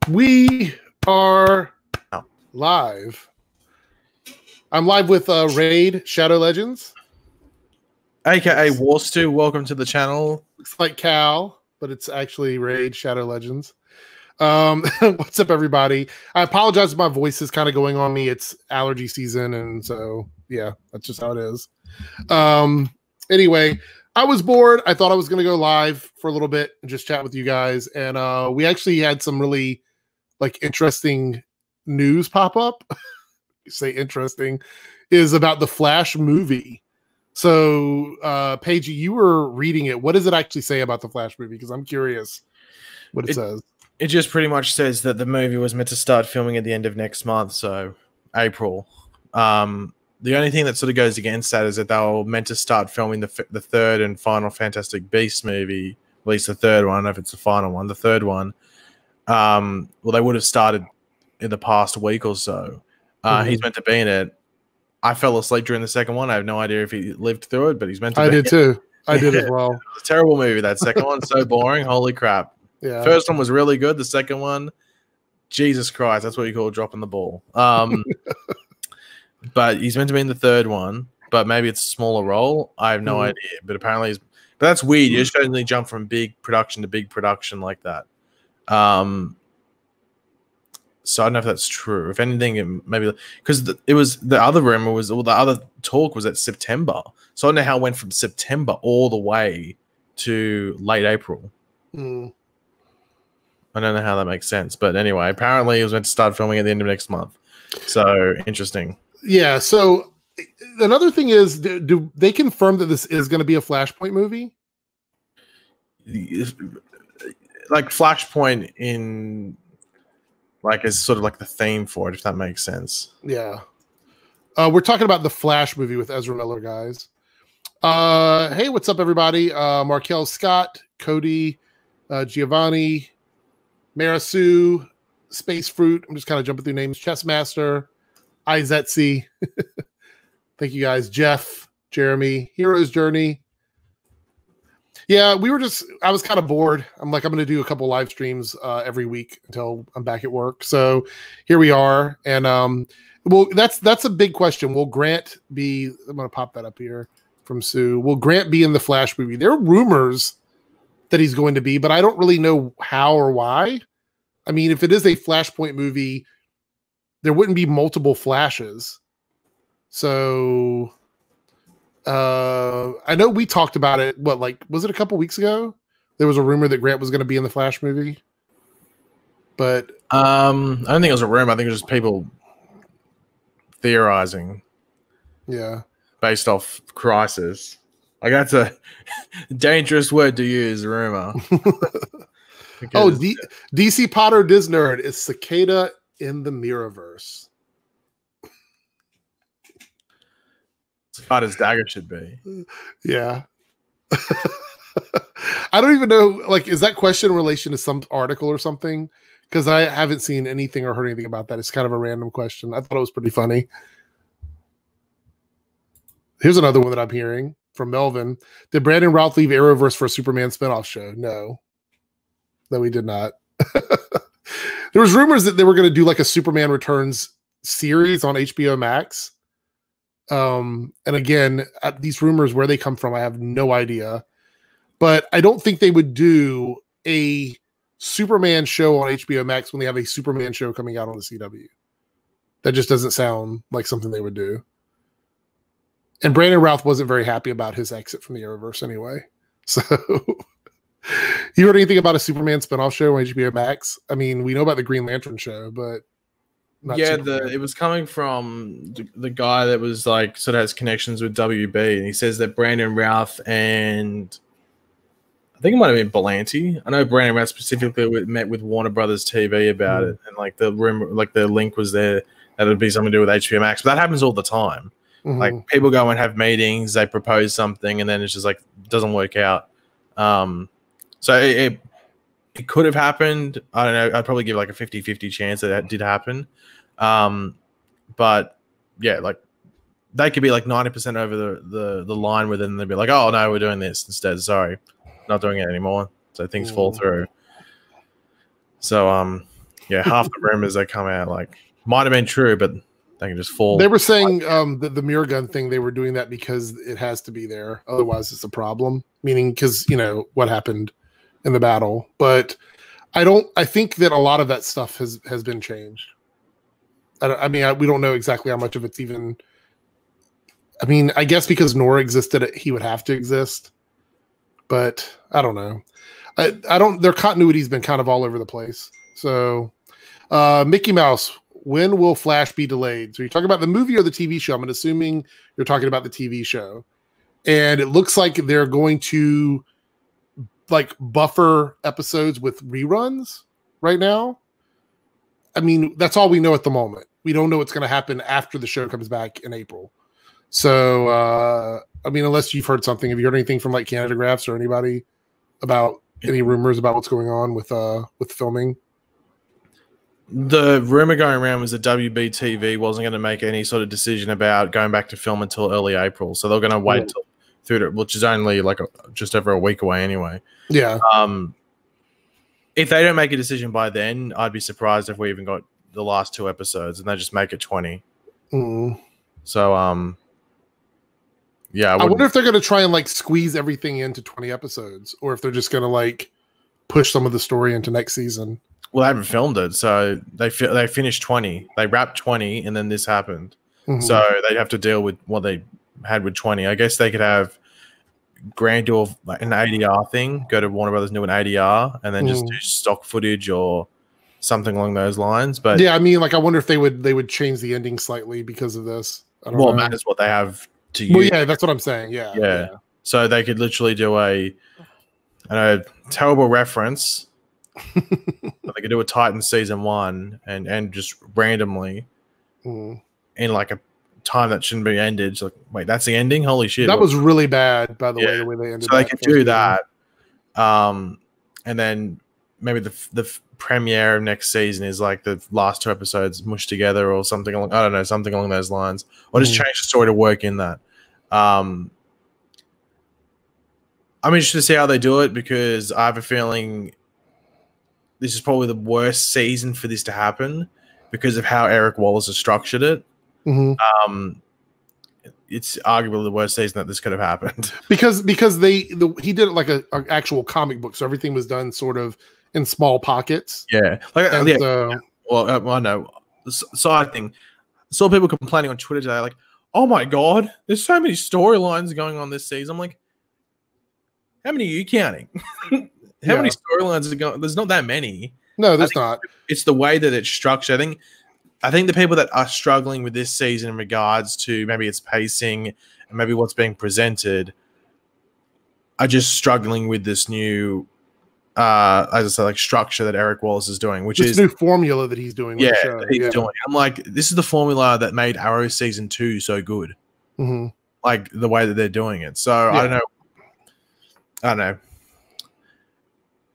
We are live. I'm live with Raid Shadow Legends, aka Warstu. Welcome to the channel. Looks like Cal, but it's actually Raid Shadow Legends. What's up, everybody? I apologize if my voice is kind of going on me. It's allergy season, and so yeah, that's just how it is. Anyway, I was bored. I thought I was going to go live for a little bit and just chat with you guys, and we actually had some really interesting news pop up. Say interesting is about the Flash movie. So Paige, you were reading it. What does it actually say about the Flash movie? Because I'm curious what it says. It just pretty much says that the movie was meant to start filming at the end of next month, so April. The only thing that sort of goes against that is that they were meant to start filming the third and final Fantastic Beasts movie, at least the third one. I don't know if it's the final one. The third one. Well, they would have started in the past week or so. He's meant to be in it. I fell asleep during the second one. I have no idea if he lived through it, but he's meant to. I did too. I did as well. It's a terrible movie. That second one, so boring. Holy crap! Yeah. First one was really good. The second one, Jesus Christ, that's what you call dropping the ball. But he's meant to be in the third one, but maybe it's a smaller role. I have no idea. But apparently, but that's weird. You just suddenly jump from big production to big production like that. So I don't know if that's true. If anything, it maybe because it was the other rumor was, or the other talk was at September. So I don't know how it went from September all the way to late April. I don't know how that makes sense, but anyway, apparently it was meant to start filming at the end of next month. So interesting. Yeah. So another thing is, do they confirm that this is going to be a Flashpoint movie? Like Flashpoint in. Like it's sort of like the theme for it, if that makes sense. Yeah. We're talking about the Flash movie with Ezra Miller, guys. Hey, what's up, everybody? Markel Scott, Cody, Giovanni, Marisu, Space Fruit. I'm just kind of jumping through names. Chessmaster, Izetzi. Thank you, guys. Jeff, Jeremy, Hero's Journey. Yeah, I was kind of bored. I'm like, I'm going to do a couple live streams every week until I'm back at work. So here we are. And well, that's a big question. Will Grant be, I'm going to pop that up here from Sue. Will Grant be in the Flash movie? There are rumors that he's going to be, but I don't really know how or why. I mean, if it is a Flashpoint movie, there wouldn't be multiple Flashes. So I know we talked about it. What, like, was it a couple weeks ago? There was a rumor that Grant was going to be in the Flash movie, but I don't think it was a rumor. I think it was just people theorizing. Yeah, based off Crisis. Like that's a dangerous word to use. Rumor. Oh, DC Potter Disnerd is Cicada in the Mirrorverse. Hard as dagger should be. Yeah. I don't even know, like, is that question in relation to some article or something? Because I haven't seen anything or heard anything about that. It's kind of a random question. I thought it was pretty funny. Here's another one that I'm hearing from Melvin. Did Brandon Routh leave Arrowverse for a Superman spinoff show? No. No, he did not. There was rumors that they were going to do like a Superman Returns series on HBO Max. And again, these rumors, where they come from, I have no idea. But I don't think they would do a Superman show on HBO Max when they have a Superman show coming out on the CW. That just doesn't sound like something they would do. And Brandon Routh wasn't very happy about his exit from the Arrowverse anyway. So, you heard anything about a Superman spinoff show on HBO Max? I mean, we know about the Green Lantern show, but yeah, it was coming from the guy that was like sort of has connections with WB, and he says that Brandon Routh and I think it might have been Belanti. I know Brandon Routh specifically met with Warner Brothers TV about it, and like the rumor, like the link was there that it'd be something to do with HBO Max. But that happens all the time. Like people go and have meetings, they propose something, and then it's just like it doesn't work out. So it could have happened. I don't know. I'd probably give like a 50-50 chance that did happen. But yeah, like they could be like 90% over the line with it, and they'd be like, oh no, we're doing this instead. Sorry, not doing it anymore. So things fall through. So Yeah, half the rumors that come out like might have been true, but they can just fall. They were saying the mirror gun thing, they were doing that because it has to be there. Otherwise, it's a problem. Meaning, because, what happened in the battle. But I think that a lot of that stuff has been changed. We don't know exactly how much of it's even. I guess because Nora existed, he would have to exist. But I don't know. Their continuity's been kind of all over the place. So, Mickey Mouse, when will Flash be delayed? So you're talking about the movie or the TV show? I'm assuming you're talking about the TV show. And it looks like they're going to buffer episodes with reruns right now. That's all we know at the moment. We don't know what's going to happen after the show comes back in April. So, unless you've heard something, have you heard anything from Canada Graphs or anybody about any rumors about what's going on with filming? The rumor going around was that WBTV wasn't going to make any sort of decision about going back to film until early April. So they're going to wait till through, which is only just over a week away anyway. Yeah. If they don't make a decision by then, I'd be surprised if we even got the last 2 episodes and they just make it 20. Mm. So, yeah. I wonder if they're going to try and squeeze everything into 20 episodes, or if they're just going to push some of the story into next season. Well, they haven't filmed it, so they finished 20. They wrapped 20, and then this happened. Mm-hmm. So they'd have to deal with what they had with 20. I guess they could have Grant do an ADR thing, go to Warner Brothers, do an ADR, and then just do stock footage or something along those lines. But yeah, I wonder if they would change the ending slightly because of this. I don't know. It matters what they have to use. Well, yeah, that's what I'm saying. Yeah. So they could literally do a terrible reference. They could do a Titan season 1 and just randomly in a time that shouldn't be ended. It's wait, that's the ending? Holy shit! That was really bad, by the way they ended. So they could do that, and then maybe the premiere of next season is the last 2 episodes mushed together or something along. I don't know, something along those lines, or just change the story to work in that. I'm interested to see how they do it because I have a feeling this is probably the worst season for this to happen because of how Eric Wallace has structured it. Mm-hmm. It's arguably the worst season that this could have happened because he did it like an actual comic book, so everything was done sort of in small pockets. Yeah, well, I know. Side thing, I saw people complaining on Twitter today, "Oh my god, there's so many storylines going on this season." I'm like, how many are you counting? How many storylines are going? There's not that many. No, there's not. It's the way that it's structured. I think the people that are struggling with this season in regards to maybe its pacing and maybe what's being presented are just struggling with this new, as I said, structure that Eric Wallace is doing, which is new formula that he's doing. Yeah, that he's doing. I'm like, this is the formula that made Arrow season 2 so good. Mm-hmm. The way that they're doing it. So I don't know.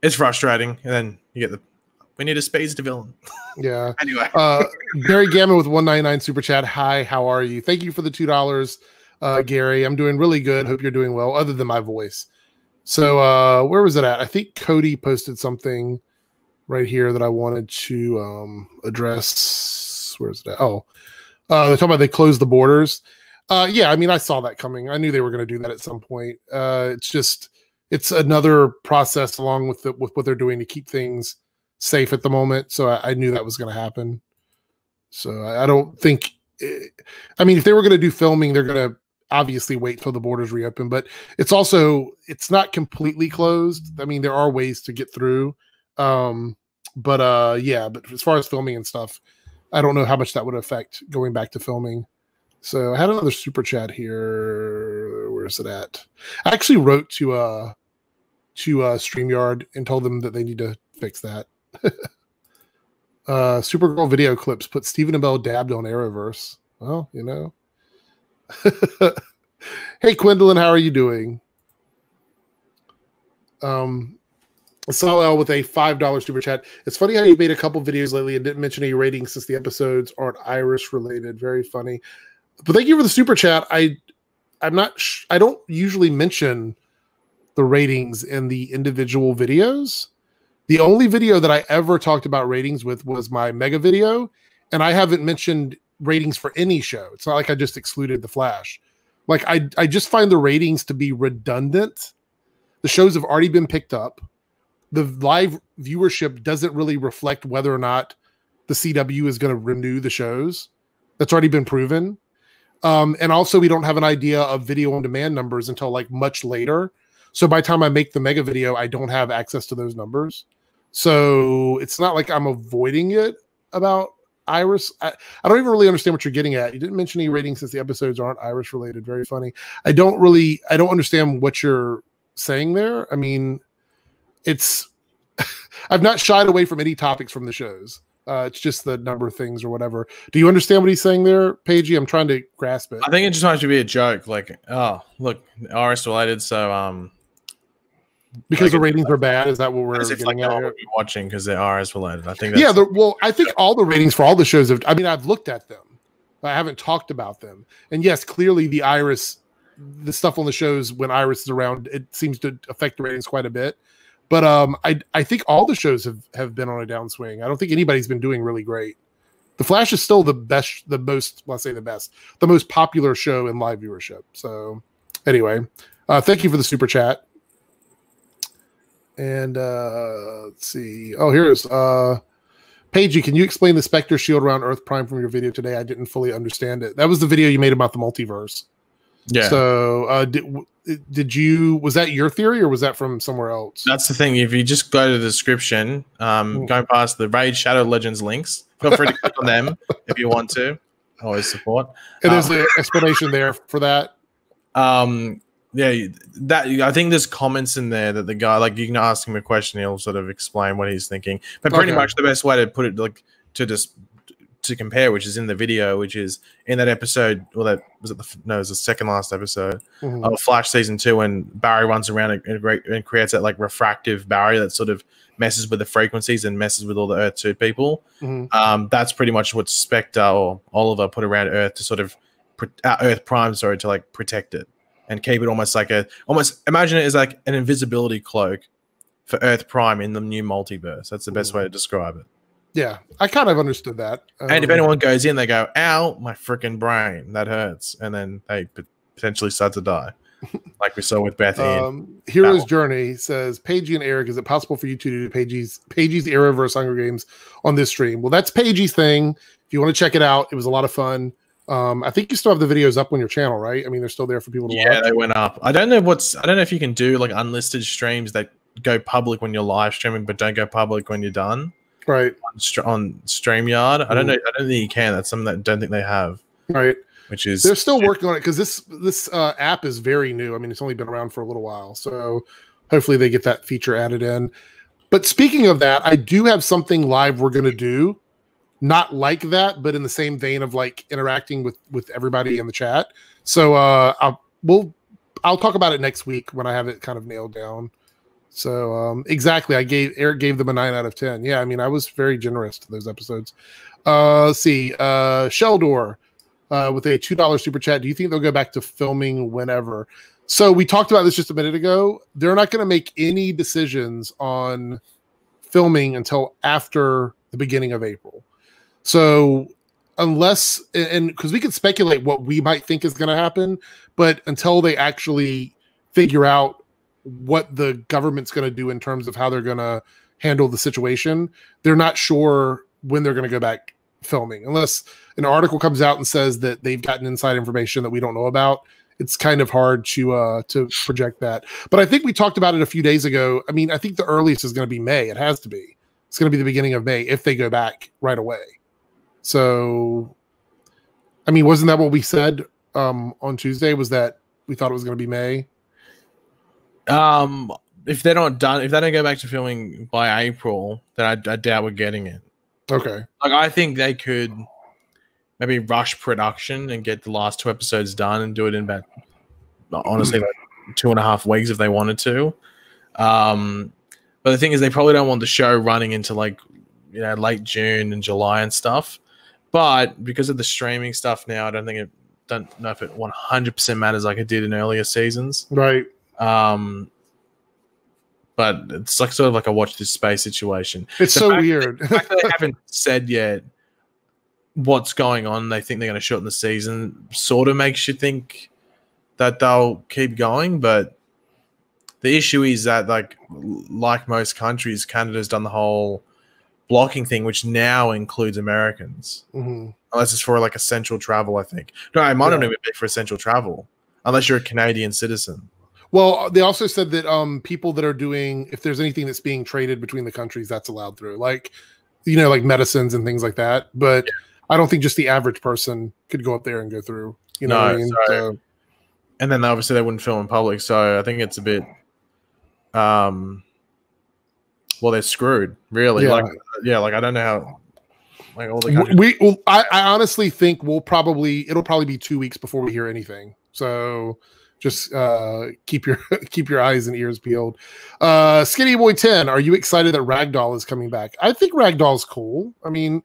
It's frustrating, and then you get we need a space to villain. Yeah. Anyway, Gary Gammon with 199 super chat. Hi, how are you? Thank you for the $2, Gary. I'm doing really good. Hope you're doing well, other than my voice. So, where was it at? I think Cody posted something right here that I wanted to address. Where is it at? Oh, they're talking about they closed the borders. Yeah, I saw that coming. I knew they were going to do that at some point. It's another process along with what they're doing to keep things safe at the moment. So I knew that was going to happen. So I don't think, if they were going to do filming, they're going to obviously wait till the borders reopen, but it's not completely closed. There are ways to get through. But as far as filming and stuff, I don't know how much that would affect going back to filming. So I had another super chat here. Where is it at? I actually wrote to StreamYard and told them that they need to fix that. Supergirl video clips put Stephen Amell dabbed on Arrowverse. Well, Hey, Quindlen, how are you doing? Saul L with a $5 super chat. It's funny how you made a couple videos lately and didn't mention any ratings since the episodes aren't Iris related. Very funny. But thank you for the super chat. I don't usually mention the ratings in the individual videos. The only video that I ever talked about ratings with was my Mega video, and I haven't mentioned ratings for any show. It's not like I just excluded The Flash. Like I just find the ratings to be redundant. The shows have already been picked up. The live viewership doesn't really reflect whether or not the CW is going to renew the shows. That's already been proven. And also we don't have an idea of video on demand numbers until like much later. So by the time I make the Mega video, I don't have access to those numbers. So it's not like I'm avoiding it about Iris. I don't even really understand what you're getting at. You didn't mention any ratings since the episodes aren't Iris related. Very funny. I don't understand what you're saying there. I mean, I've not shied away from any topics from the shows. It's just the number of things or whatever. Do you understand what he's saying there, Paigey? I'm trying to grasp it. I think it just might be a joke. Like, oh, look, Iris related. So, because the ratings are bad, is that what we're getting at? We'll be watching because they are as related. I think. Yeah, I think all the ratings for all the shows have. I mean, I've looked at them. I haven't talked about them. And yes, clearly the stuff on the shows when Iris is around, it seems to affect the ratings quite a bit. But I think all the shows have been on a downswing. I don't think anybody's been doing really great. The Flash is still the most popular show in live viewership. So anyway, thank you for the super chat. And let's see. Oh, here's Paigey, can you explain the Spectre shield around Earth Prime from your video today? I didn't fully understand it. That was the video you made about the multiverse. Yeah. So was that your theory or was that from somewhere else? That's the thing. If you just go to the description, go past the Raid Shadow Legends links, feel free to click on them if you want to. Always support. And there's an explanation there for that. Yeah, that I think there's comments in there that the guy, like, you can ask him a question, he'll sort of explain what he's thinking. But pretty much the best way to put it, like, to compare, which is in the video, which is in that episode, or that was it was the second last episode of Flash season 2, when Barry runs around and creates that like refractive barrier that sort of messes with the frequencies and messes with all the Earth 2 people. That's pretty much what Spectre or Oliver put around Earth to sort of Earth Prime, sorry, to like protect it and keep it almost like imagine it as like an invisibility cloak for Earth Prime in the new multiverse. That's the best way to describe it. Yeah, I kind of understood that. And if anyone goes in, they go, ow, my freaking brain, that hurts. And then they potentially start to die, like we saw with Beth. Hero's Journey says, Paigey and Eric, is it possible for you to do Paigey's era versus Hunger Games on this stream? Well, that's Paigey's thing. If you want to check it out, it was a lot of fun. I think you still have the videos up on your channel, right? I mean, they're still there for people to watch. Yeah, they went up. I don't know if you can do like unlisted streams that go public when you're live streaming, but don't go public when you're done. Right. On StreamYard. I don't know. I don't think you can. That's something that I don't think they have. Right. Which is they're still working on it because this app is very new. I mean, it's only been around for a little while. So hopefully they get that feature added in. But speaking of that, I do have something live we're going to do. Not like that, but in the same vein of like interacting with everybody in the chat. So I'll talk about it next week when I have it kind of nailed down. So exactly, Eric gave them a 9 out of 10. Yeah, I mean, I was very generous to those episodes. Let's see, Sheldor with a $2 super chat. Do you think they'll go back to filming whenever? So we talked about this just a minute ago. They're not going to make any decisions on filming until after the beginning of April. So unless, and because we could speculate what we might think is going to happen, but until they actually figure out what the government's going to do in terms of how they're going to handle the situation, they're not sure when they're going to go back filming. Unless an article comes out and says that they've gotten inside information that we don't know about, it's kind of hard to project that. But I think we talked about it a few days ago. I mean, I think the earliest is going to be May. It has to be. It's going to be the beginning of May if they go back right away. So, I mean, wasn't that what we said on Tuesday? Was that we thought it was going to be May? If they're not done, if they don't go back to filming by April, then I doubt we're getting it. Okay. Like, I think they could maybe rush production and get the last 2 episodes done and do it in about, honestly, like 2.5 weeks if they wanted to. But the thing is, they probably don't want the show running into like, late June and July and stuff. But because of the streaming stuff now, I don't know if it 100% matters like it did in earlier seasons. Right. But but it's like sort of like a watch this space situation. It's so weird. The fact that they haven't said yet what's going on, they think they're going to shorten the season, sort of makes you think that they'll keep going. But the issue is that, like most countries, Canada's done the whole blocking thing, which now includes Americans, unless it's for like essential travel. I think no, it might not even be for essential travel unless you're a Canadian citizen. Well, they also said that people that are doing, if there's anything that's being traded between the countries, that's allowed through, like, you know, like medicines and things like that. But I don't think just the average person could go up there and go through. You know what I mean? So, and then obviously they wouldn't film in public, so I think it's a bit, well, they're screwed, really. Yeah. Like I don't know how. Like all the countries. I honestly think it'll probably be 2 weeks before we hear anything. So. Just keep your eyes and ears peeled. Skinny Boy 10, are you excited that Ragdoll is coming back? I think Ragdoll's cool. I mean,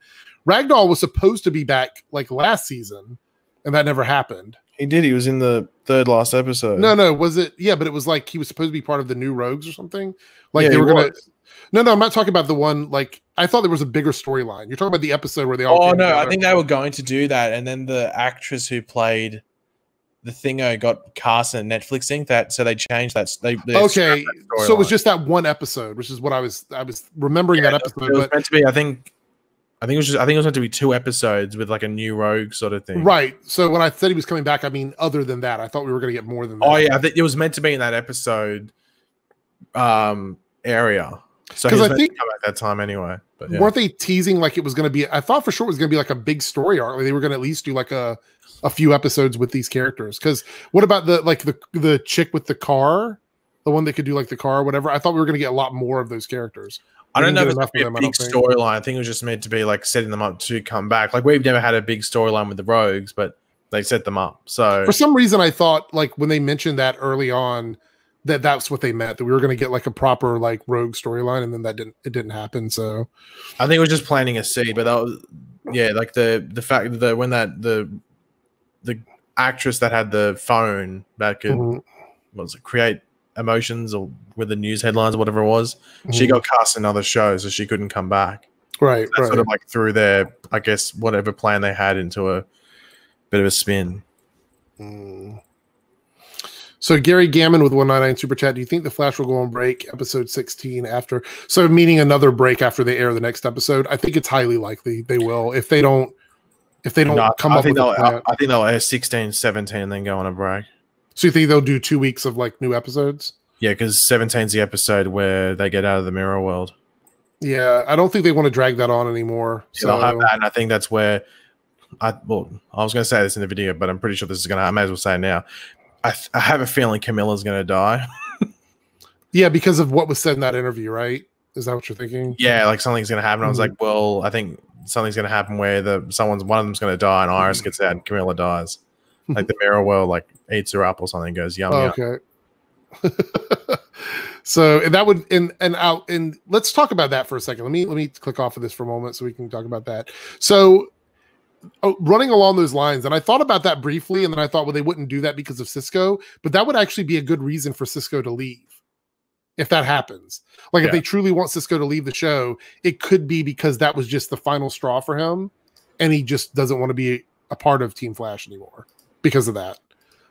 Ragdoll was supposed to be back like last season, and that never happened. He did. He was in the third last episode. No, was it? Yeah, but it was like he was supposed to be part of the New Rogues or something. Like they were gonna. No, I'm not talking about the one. Like I thought there was a bigger storyline. You're talking about the episode where they all. Oh no, I think they were going to do that, and then the actress who played the Thingo got cast in a Netflix thing, so they changed that. Okay, so it was just that one episode, which is what I was remembering that episode. It was meant to be. I think it was meant to be 2 episodes with like a new rogue sort of thing. Right. So when I said he was coming back, I mean other than that, I thought we were going to get more than that. Oh yeah, I think it was meant to be in that episode area. So because I think to come at that time anyway. But weren't they teasing like it was going to be? I thought for sure it was going to be like a big story arc. Like they were going to at least do like a few episodes with these characters. Because what about the chick with the car, the one that could do like the car or whatever? I thought we were going to get a lot more of those characters. I don't know if it's going to be a big storyline. I think it was just meant to be like setting them up to come back. Like we've never had a big storyline with the Rogues, but they set them up. So for some reason, I thought like when they mentioned that early on, that's what they meant, that we were going to get like a proper like rogue storyline, and then it didn't happen. So I think it was just planting a seed. But that was like the fact that when the actress that had the phone that could create emotions or with the news headlines or whatever it was, she got cast in another show, so she couldn't come back. Right, so sort of like threw their, I guess, whatever plan they had into a bit of a spin. So Gary Gammon with 199 super chat. Do you think the Flash will go on break episode 16 after? So meaning another break after they air the next episode. I think it's highly likely they will. If they don't come up with a plan. I think they'll air 16, 17 and then go on a break. So you think they'll do 2 weeks of like new episodes? Yeah, because 17 is the episode where they get out of the mirror world. Yeah, I don't think they want to drag that on anymore. So they'll have that, and I think that's where I was going to say this in the video, but I'm pretty sure this is going to. I may as well say it now. I have a feeling Camilla's going to die. Yeah, because of what was said in that interview, right? Is that what you're thinking? Yeah, like something's going to happen. I was like, well, I think something's going to happen where one of them's going to die, and Iris gets out, and Camilla dies. Like the mirror world, like eats her up or something. Goes yum. Okay. So and that would and let's talk about that for a second. Let me click off of this for a moment so we can talk about that. So running along those lines, and I thought about that briefly, and then I thought, well, they wouldn't do that because of Cisco, but that would actually be a good reason for Cisco to leave if that happens. Like if they truly want Cisco to leave the show, it could be because that was just the final straw for him, and he just doesn't want to be a part of Team Flash anymore because of that.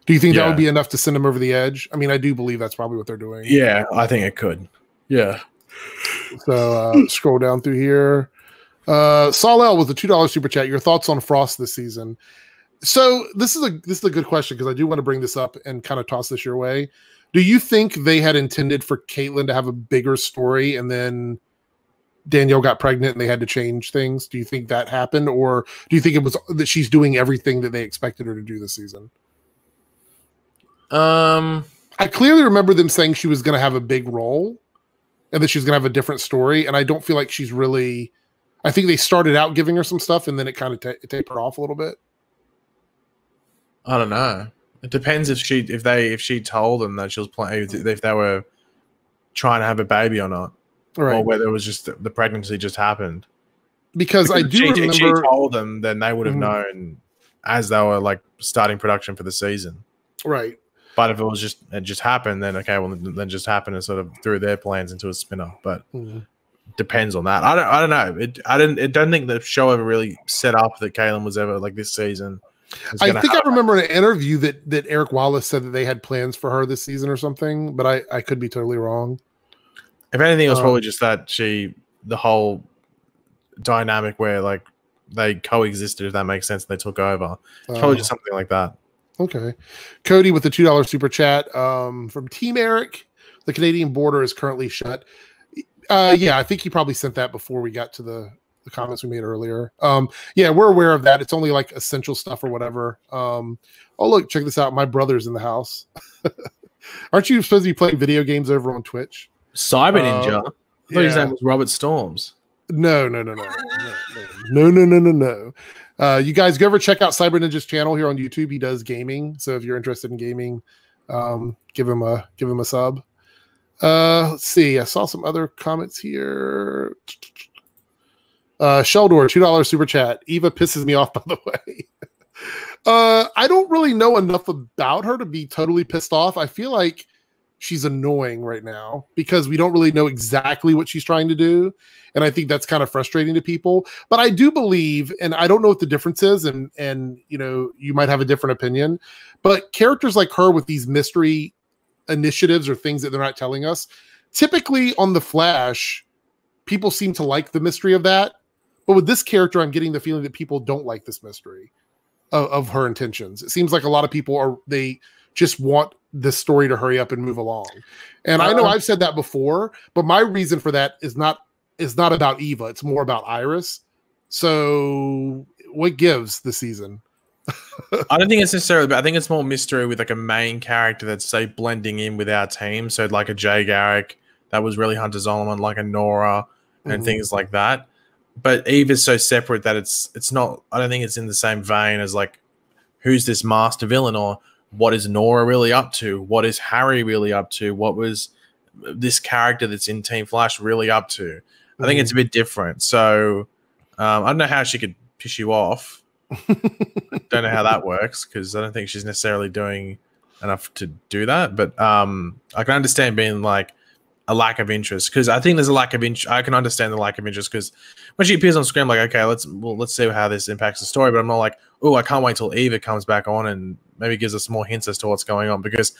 Do you think that would be enough to send him over the edge? I mean, I do believe that's probably what they're doing. Yeah, I think it could. Yeah. So scroll down through here. Saul L with the $2 super chat. Your thoughts on Frost this season? So this is a good question because I do want to bring this up and kind of toss this your way. Do you think they had intended for Caitlin to have a bigger story and then Danielle got pregnant and they had to change things? Do you think that happened, or do you think it was that she's doing everything that they expected her to do this season? I clearly remember them saying she was going to have a big role and that she's going to have a different story, and I don't feel like she's really. I think they started out giving her some stuff, and then it kind of tapered off a little bit. I don't know. It depends if she told them that she was playing, if they were trying to have a baby or not, or whether it was just the pregnancy just happened. Because I do remember, if she told them, then they would have known as they were like starting production for the season. Right. But if it just happened, then okay, well then just happened and sort of threw their plans into a spinner. But depends on that. I don't know. I don't think the show ever really set up that Caitlin was ever like this season. I think I remember in an interview that Eric Wallace said that they had plans for her this season or something, but I could be totally wrong. If anything, it was probably just that the whole dynamic where like they coexisted, if that makes sense, and they took over. It's probably just something like that. Okay. Cody with the $2 super chat from Team Airrick. The Canadian border is currently shut. Yeah, I think he probably sent that before we got to the comments we made earlier. Yeah, we're aware of that. It's only like essential stuff or whatever. Oh, look, check this out. My brother's in the house. Aren't you supposed to be playing video games over on Twitch? Cyber Ninja? I thought his name was Robert Storms. No. You guys go over check out Cyber Ninja's channel here on YouTube. He does gaming, so if you're interested in gaming, give him a sub. Let's see. I saw some other comments here. Sheldor, $2 super chat. Eva pisses me off, by the way. I don't really know enough about her to be totally pissed off. I feel like she's annoying right now because we don't really know exactly what she's trying to do. And I think that's kind of frustrating to people. But I do believe, and I don't know what the difference is, and you know, you might have a different opinion, but characters like her with these mystery initiatives or things that they're not telling us, typically on The Flash, people seem to like the mystery of that. But with this character, I'm getting the feeling that people don't like this mystery of her intentions. It seems like a lot of people they just want this story to hurry up and move along. And I know I've said that before, but my reason for that is not about Eva. It's more about Iris. So what gives this season? I don't think it's necessarily, but I think it's more mystery with like a main character that's say blending in with our team. So like a djairrick that was really Hunter Zolomon, like a Nora and things like that. But Eva's so separate that it's not, I don't think it's in the same vein as like, who's this master villain, or what is Nora really up to? What is Harry really up to? What was this character that's in Team Flash really up to? I think it's a bit different. So I don't know how she could piss you off. I don't know how that works because I don't think she's necessarily doing enough to do that. But I can understand being like a lack of interest, because I think there's a lack of interest. I can understand the lack of interest because when she appears on screen, I'm like, okay, let's see how this impacts the story. But I'm not like, oh, I can't wait till Eva comes back on and maybe gives us more hints as to what's going on, because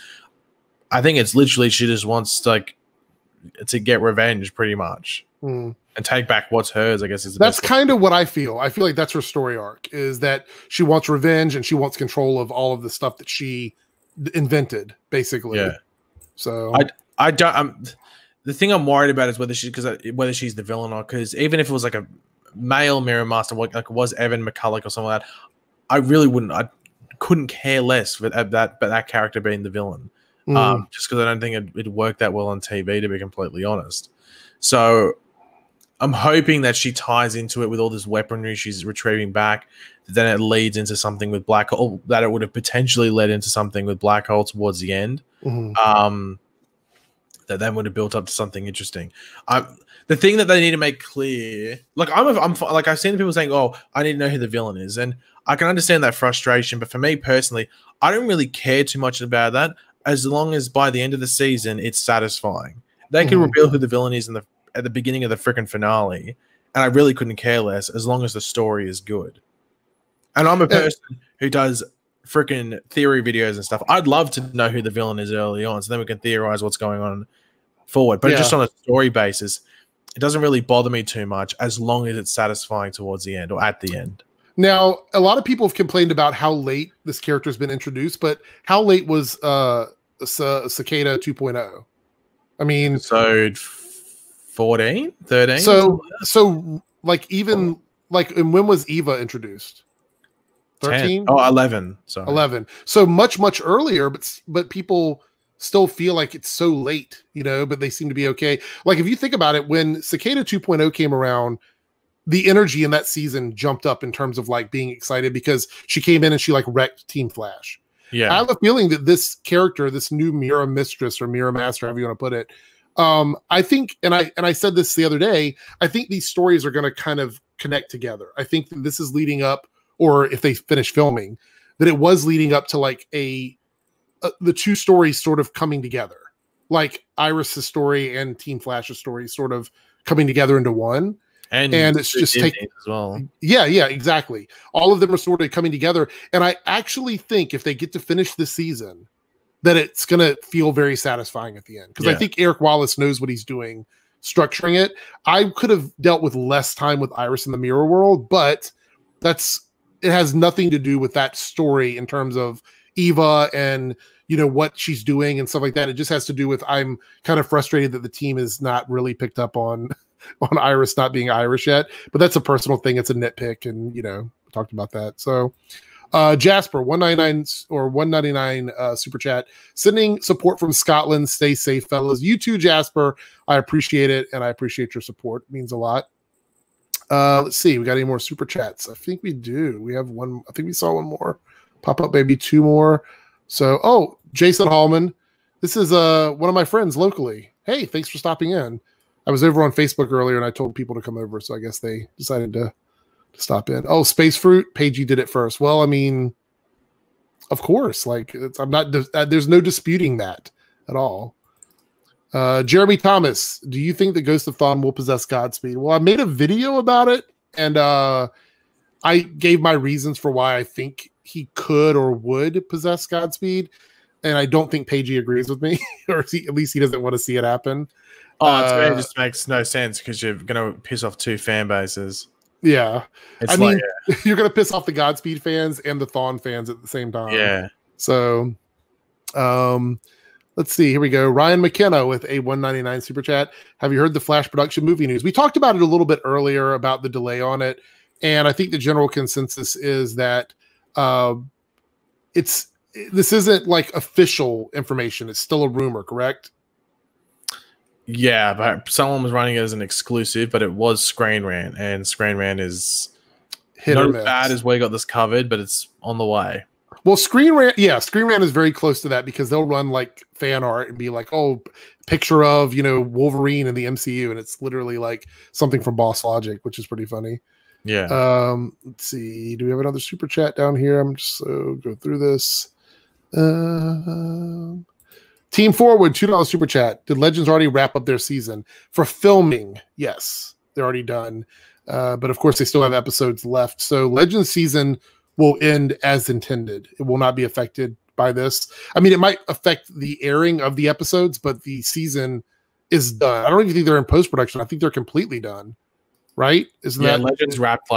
I think it's literally she just wants to get revenge pretty much and take back what's hers, I guess. That's kind of what I feel. I feel like that's her story arc, is that she wants revenge and she wants control of all of the stuff that she invented, basically. Yeah. So I don't. The thing I'm worried about is whether she's the villain or, because even if it was like a male Mirror Master, like it was Evan McCulloch or something like that, I really couldn't care less for that character being the villain. Just because I don't think it'd work that well on TV, to be completely honest. So I'm hoping that she ties into it with all this weaponry she's retrieving back. Then it leads into something with Black Hole, that it would have potentially led into something with Black Hole towards the end. That then would have built up to something interesting. The thing that they need to make clear, like like I've seen people saying, "Oh, I need to know who the villain is," and I can understand that frustration. But for me personally, I don't really care too much about that, as long as by the end of the season it's satisfying. They can reveal who the villain is at the beginning of the freaking finale, and I really couldn't care less as long as the story is good. And I'm a person who does freaking theory videos and stuff. I'd love to know who the villain is early on, so then we can theorize what's going on forward. But just on a story basis, it doesn't really bother me too much as long as it's satisfying towards the end or at the end. Now, a lot of people have complained about how late this character has been introduced, but how late was Cicada 2.0? I mean, episode 14, 13. So like even like, and when was Eva introduced? 13? Oh, 11. Sorry. 11. So much earlier, but people still feel like it's so late, you know, but they seem to be okay. Like if you think about it, when Cicada 2.0 came around, the energy in that season jumped up in terms of like being excited because she came in and she like wrecked Team Flash. Yeah. I have a feeling that this character, this new Mirror Mistress or Mirror Master, however you want to put it, I think, and I said this the other day, I think these stories are going to kind of connect together. I think that this is leading up, or if they finish filming, that it was leading up to like a the two stories sort of coming together, like Iris's story and Team Flash's story sort of coming together into one. And it's just taking as well. Yeah, exactly. All of them are sort of coming together. And I actually think if they get to finish this season, that it's going to feel very satisfying at the end. Because I think Eric Wallace knows what he's doing, structuring it. I could have dealt with less time with Iris in the Mirror World, but it has nothing to do with that story in terms of Eva and what she's doing and stuff like that. It just has to do with I'm kind of frustrated that the team is not really picked up on Iris not being Irish yet, but that's a personal thing. It's a nitpick, and we talked about that. So Jasper 199 or 199 super chat, sending support from Scotland. Stay safe, fellas. You too, Jasper. I appreciate it, and I appreciate your support. It means a lot. Let's see, we got any more super chats? I think we do. We have one. I think we saw one more pop up, maybe two more. So Jason Hallman, this is one of my friends locally. Hey, thanks for stopping in. I was over on Facebook earlier and I told people to come over, so I guess they decided to stop in. Oh, Space Fruit, Paigey did it first. Well, I mean, of course, like there's no disputing that at all. Jeremy Thomas, do you think the Ghost of Thawne will possess Godspeed? Well, I made a video about it, and I gave my reasons for why I think he could or would possess Godspeed, and I don't think Paigey agrees with me, or at least he doesn't want to see it happen. It just makes no sense because you're going to piss off two fan bases. Yeah. I mean, you're going to piss off the Godspeed fans and the Thawne fans at the same time. Yeah. So, let's see. Here we go. Ryan McKenna with a 199 super chat. Have you heard the Flash production movie news? We talked about it a little bit earlier about the delay on it. And I think the general consensus is that this isn't like official information. It's still a rumor, correct? Yeah, but someone was running it as an exclusive, but it was Screen Rant, and Screen Rant is not as bad as we got this covered, but it's on the way. Well, Screen Rant is very close to that because they'll run like fan art and be like, picture of, Wolverine in the MCU, and it's literally like something from Boss Logic, which is pretty funny. Yeah. Let's see. Do we have another super chat down here? I'm just go through this. Team Forward, $2 super chat. Did Legends already wrap up their season? For filming, yes, they're already done. But of course, they still have episodes left. So Legends season will end as intended. It will not be affected by this. I mean, it might affect the airing of the episodes, but the season is done. I don't even think they're in post-production. I think they're completely done. Right? Legends wrapped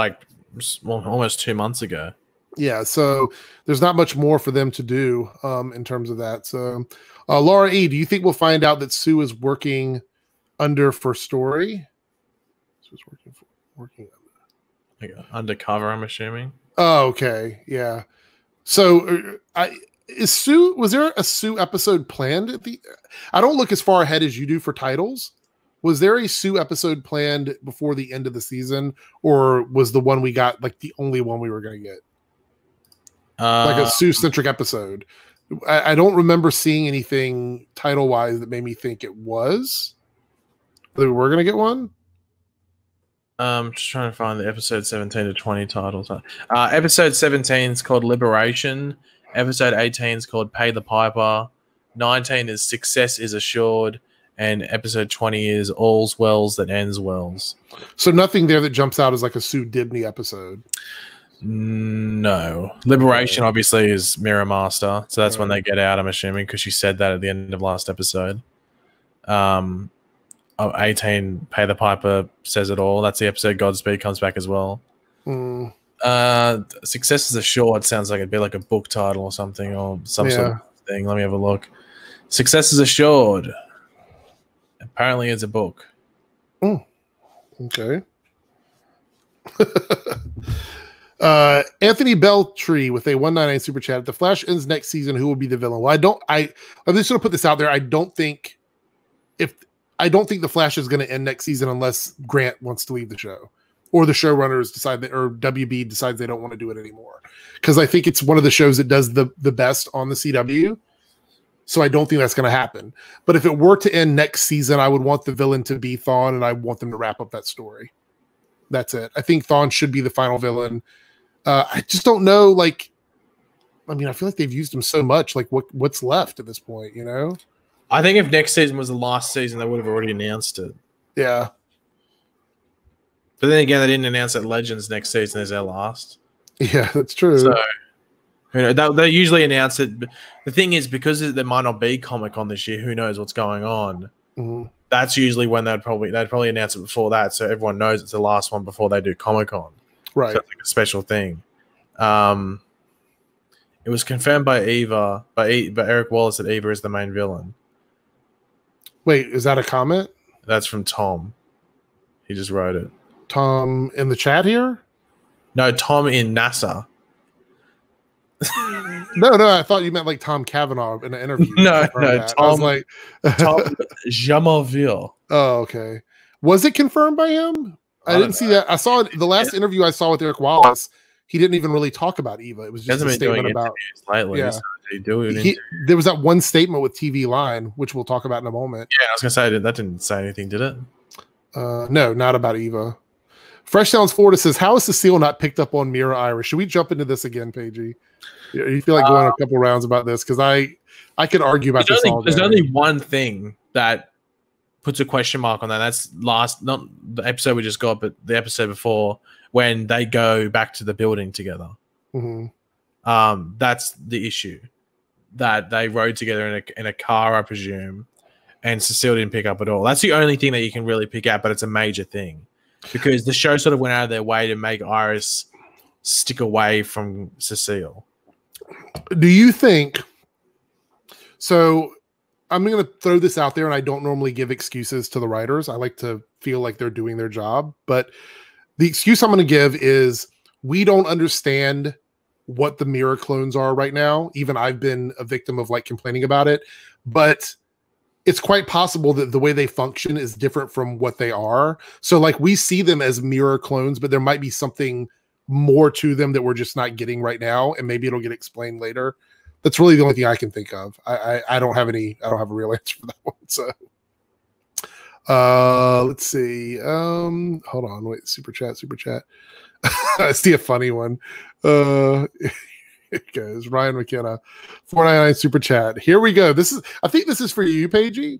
almost 2 months ago. Yeah, so there's not much more for them to do in terms of that. So, Laura E., do you think we'll find out that Sue is working under for Story? Sue's working undercover, I'm assuming. Oh, okay, yeah. So, was there a Sue episode planned at the? I don't look as far ahead as you do for titles. Was there a Sue episode planned before the end of the season, or was the one we got like the only one we were going to get? Like a Sue-centric episode. I don't remember seeing anything title-wise that made me think it was. That we were going to get one? Just trying to find the episode 17 to 20 titles. Episode 17 is called Liberation. Episode 18 is called Pay the Piper. 19 is Success is Assured. And episode 20 is All's Wells That Ends Wells. So nothing there that jumps out as like a Sue Dibney episode? No. Liberation obviously is Mirror Master. So that's when they get out, I'm assuming, because she said that at the end of last episode. 18, Pay the Piper says it all. That's the episode Godspeed comes back as well. Success is Assured sounds like it'd be like a book title or something, or some sort of thing. Let me have a look. Success is Assured. Apparently it's a book. Okay. Anthony Beltree with a 199 super chat. If the Flash ends next season, who will be the villain? Well, I'm just gonna put this out there. I don't think the Flash is gonna end next season unless Grant wants to leave the show, or the showrunners decide that, or WB decides they don't want to do it anymore. Because I think it's one of the shows that does the best on the CW. So I don't think that's going to happen. But if it were to end next season, I would want the villain to be Thawne, and I want them to wrap up that story. That's it. I think Thawne should be the final villain. I just don't know. Like I mean, I feel like they've used him so much. Like, what's left at this point? You know? I think if next season was the last season, they would have already announced it. Yeah. But then again, they didn't announce that Legends next season is their last. Yeah, that's true. So, you know, they usually announce it. But the thing is, because there might not be Comic-Con this year, who knows what's going on? Mm-hmm. That's usually when they'd probably announce it before that, so everyone knows it's the last one before they do Comic-Con. Right. So it's like a special thing. It was confirmed by Eva, by Eric Wallace that Eva is the main villain. Wait, is that a comment? That's from Tom. He just wrote it. Tom in the chat here? No, Tom in NASA. No, I thought you meant like Tom Cavanaugh in an interview. No, Tom. I was like, Tom Jamoville. Oh, okay. Was it confirmed by him? I didn't see that. I saw the last interview I saw with Eric Wallace. He didn't even really talk about Eva. It was just a statement about. Lately, yeah. So There was that one statement with TV Line, which we'll talk about in a moment. Yeah, I was gonna say that didn't say anything, did it? No, not about Eva. Fresh Sounds Florida says, "How is Cecile not picked up on Mira Iris?" Should we jump into this again, Paigey? You feel like going a couple rounds about this because I could argue about this all day. There's only one thing that puts a question mark on that. That's not the episode we just got, but the episode before when they go back to the building together. Mm-hmm. That's the issue. That they rode together in a car, I presume, and Cecile didn't pick up at all. That's the only thing that you can really pick out, but it's a major thing because the show sort of went out of their way to make Iris stick away from Cecile. Do you think so? I'm going to throw this out there, and I don't normally give excuses to the writers. I like to feel like they're doing their job, but the excuse I'm going to give is we don't understand what the mirror clones are right now. Even I've been a victim of like complaining about it, but it's quite possible that the way they function is different from what they are. So like we see them as mirror clones, but there might be something more to them that we're just not getting right now, and maybe it'll get explained later. That's really the only thing I can think of. I don't have a real answer for that one. So let's see. Hold on, wait, super chat. I see a funny one. It goes Ryan McKenna, 499 super chat. Here we go. I think this is for you, Paigey.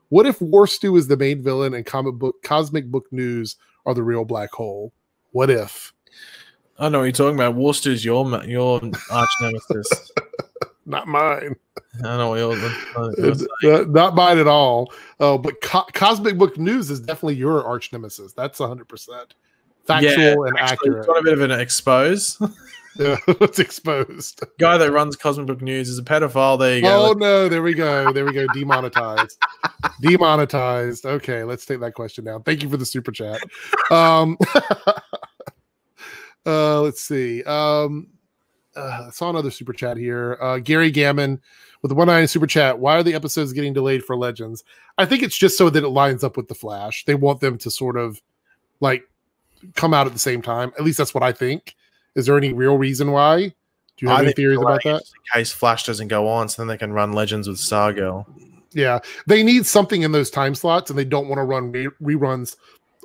What if War Stew is the main villain and Cosmic Book News are the real black hole? What if? I know what you're talking about. War Stew's your arch nemesis. Not mine. I know what not mine at all. But Cosmic Book News is definitely your arch nemesis. That's 100% factual and accurate. Got a bit of an expose. Yeah, it's exposed. Guy that runs Cosmic Book News is a pedophile. There you go. Oh no, there we go. Demonetized. Demonetized. Okay, let's take that question down. Thank you for the super chat. Let's see. I saw another super chat here. Gary Gammon with the 199 super chat. Why are the episodes getting delayed for Legends? I think it's just so that it lines up with the Flash. They want them to sort of like come out at the same time. At least that's what I think. Is there any real reason why? Do you have any theories about that? In case Flash doesn't go on, so then they can run Legends with Stargirl. Yeah, they need something in those time slots, and they don't want to run reruns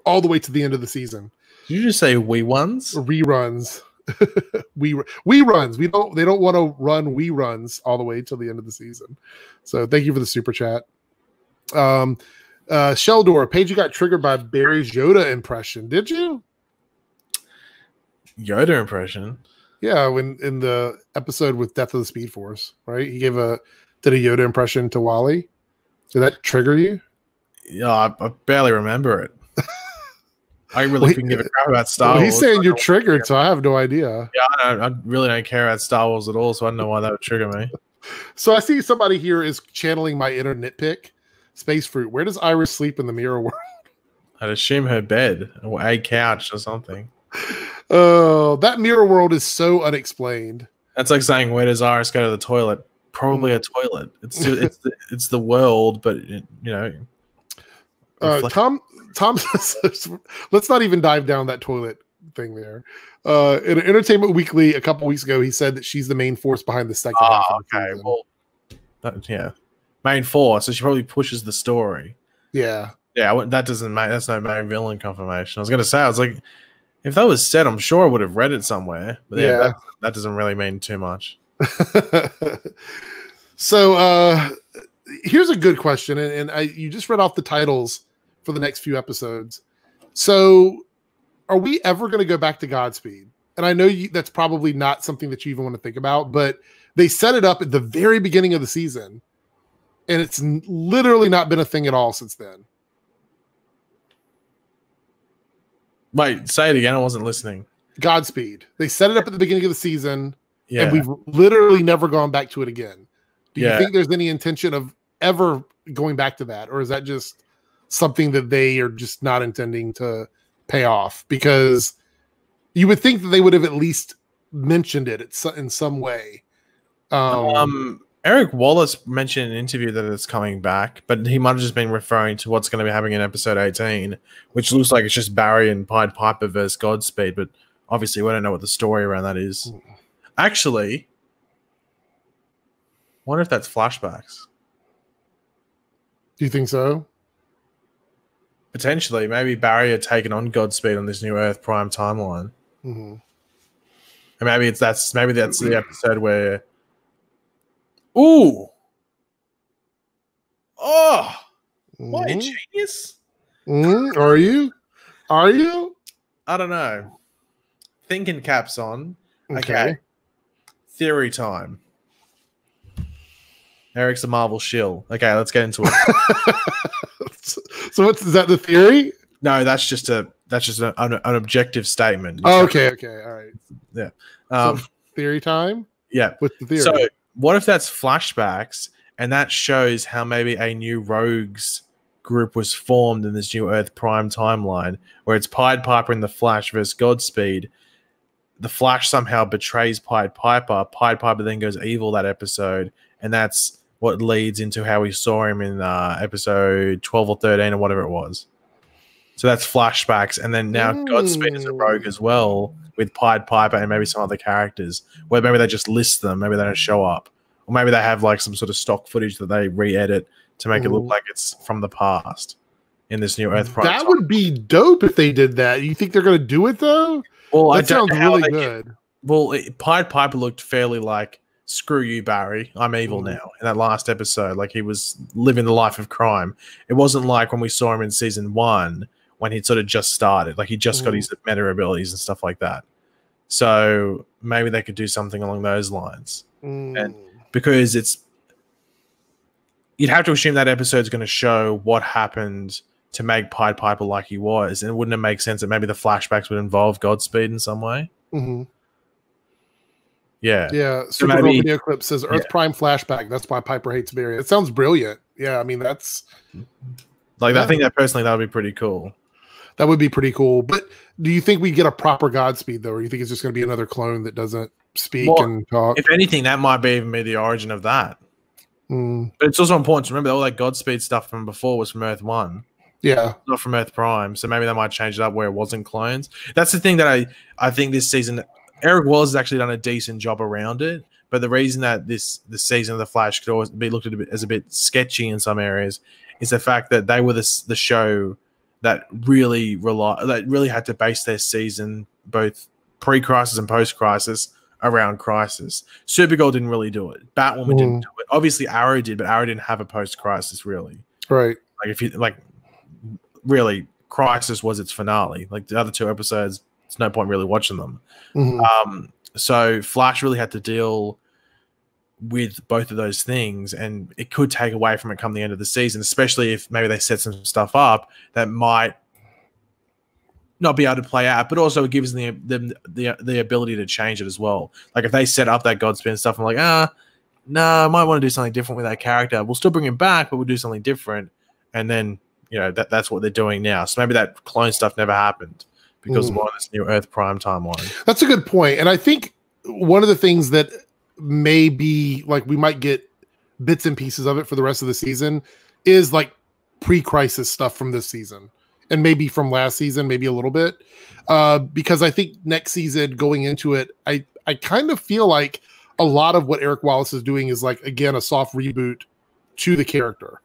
all the way to the end of the season. Did you just say reruns? Reruns. reruns. They don't want to run reruns all the way till the end of the season. So thank you for the super chat. Sheldor, Paige got triggered by Barry's Yoda impression. Did you? Yoda impression? Yeah, when in the episode with Death of the Speed Force, right? He did a Yoda impression to Wally. Did that trigger you? Yeah, I barely remember it. I really couldn't give a crap about Star Wars. He's saying you're triggered, so I have no idea. Yeah, I really don't care about Star Wars at all, so I don't know why that would trigger me. So I see somebody here is channeling my inner nitpick. Space Fruit, where does Iris sleep in the mirror world? I'd assume her bed or a couch or something. Oh, that mirror world is so unexplained. That's like saying, where does Iris go to the toilet? Probably a toilet. It's the world, but Tom says, let's not even dive down that toilet thing there. In Entertainment Weekly a couple weeks ago, he said that she's the main force behind the second half of the season. Well, main force, so she probably pushes the story. Yeah, that's no main villain confirmation. I was gonna say, I was like, if that was said, I'm sure I would have read it somewhere. But that doesn't really mean too much. So here's a good question, and you just read off the titles for the next few episodes. So are we ever going to go back to Godspeed? And I know that's probably not something that you even want to think about, but they set it up at the very beginning of the season, and it's literally not been a thing at all since then. Wait, say it again. I wasn't listening. Godspeed. They set it up at the beginning of the season, yeah, and we've literally never gone back to it again. Do you think there's any intention of ever going back to that, or is that just something that they are just not intending to pay off? Because you would think that they would have at least mentioned it in some way. Eric Wallace mentioned in an interview that it's coming back, but he might have just been referring to what's going to be happening in episode 18, which looks like it's just Barry and Pied Piper versus Godspeed, but obviously we don't know what the story around that is. Actually, I wonder if that's flashbacks. Do you think so? Potentially. Maybe Barry had taken on Godspeed on this new Earth Prime timeline. Mm-hmm. And maybe that's the episode where... Ooh! Oh! Am I a genius? Are you? Are you? I don't know. Thinking caps on. Okay. Theory time. Eric's a Marvel shill. Okay, let's get into it. So is that the theory? No, that's just an objective statement. Oh, okay, all right. Yeah. So theory time? Yeah. With the theory. So what if that's flashbacks and that shows how maybe a new Rogues group was formed in this new Earth Prime timeline where it's Pied Piper and the Flash versus Godspeed. The Flash somehow betrays Pied Piper. Pied Piper then goes evil that episode, and that's what leads into how we saw him in episode 12 or 13 or whatever it was. So that's flashbacks, and then now Godspeed is a rogue as well with Pied Piper and maybe some other characters, where maybe they just list them, maybe they don't show up, or maybe they have like some sort of stock footage that they re-edit to make it look like it's from the past in this new Earth Prime. That would be dope if they did that. You think they're going to do it though? Well, that sounds really good. Pied Piper looked fairly like, screw you, Barry, I'm evil now. In that last episode, like he was living the life of crime. It wasn't like when we saw him in season 1 when he'd sort of just started. Like he just got his meta abilities and stuff like that. So maybe they could do something along those lines. And because you'd have to assume that episode's going to show what happened to make Pied Piper like he was. And wouldn't it make sense that maybe the flashbacks would involve Godspeed in some way? Yeah. Yeah. Supergirl video clip says Earth Prime flashback. That's why Piper hates Barry. It sounds brilliant. Yeah. I mean, that's like, I think that personally, that would be pretty cool. That would be pretty cool. But do you think we get a proper Godspeed though? Or you think it's just going to be another clone that doesn't speak and talk? If anything, that might be even be the origin of that. But it's also important to remember that all that Godspeed stuff from before was from Earth 1. Yeah. Not from Earth Prime. So maybe they might change it up where it wasn't clones. That's the thing that I think this season, Eric Wallace has actually done a decent job around it. But the reason that the season of The Flash could always be looked at as a bit sketchy in some areas is the fact that they were the show that really had to base their season, both pre-crisis and post-crisis, around Crisis. Supergirl didn't really do it. Batwoman didn't do it. Obviously, Arrow did, but Arrow didn't have a post-Crisis really. Right. Like if you really, Crisis was its finale. Like the other 2 episodes, it's no point really watching them. So Flash really had to deal with both of those things, and it could take away from it come the end of the season, especially if maybe they set some stuff up that might not be able to play out, but also it gives them the ability to change it as well. Like if they set up that Godspeed stuff, I'm like, no, I might want to do something different with that character. We'll still bring him back, but we'll do something different. And then, that's what they're doing now. So maybe that clone stuff never happened because we're on this new Earth Prime timeline. That's a good point. And I think one of the things that may be like we might get bits and pieces of it for the rest of the season is like pre-crisis stuff from this season. And maybe from last season, maybe a little bit. Because I think next season going into it, I kind of feel like a lot of what Eric Wallace is doing is like, again, a soft reboot to the character.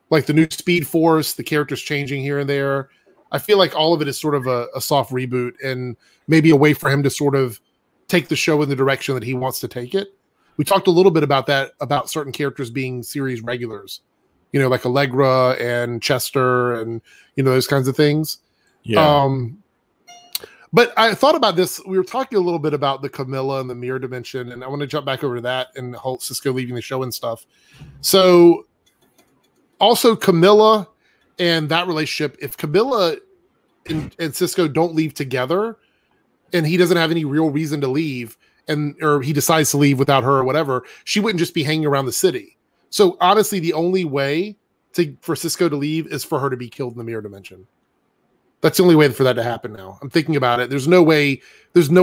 Like the new Speed Force, the character's changing here and there. I feel like all of it is sort of a soft reboot and maybe a way for him to sort of take the show in the direction that he wants to take it. We talked a little bit about that, about certain characters being series regulars, you know, like Allegra and Chester and, you know, those kinds of things. Yeah. But I thought about this. We were talking a little bit about the Camilla and the mirror dimension, and I want to jump back over to that and the whole Cisco leaving the show and stuff. So also Camilla and that relationship, if Camilla and Cisco don't leave together and he doesn't have any real reason to leave, or he decides to leave without her or whatever, she wouldn't just be hanging around the city. So honestly, the only way for Cisco to leave is for her to be killed in the mirror dimension. That's the only way for that to happen now. I'm thinking about it. There's no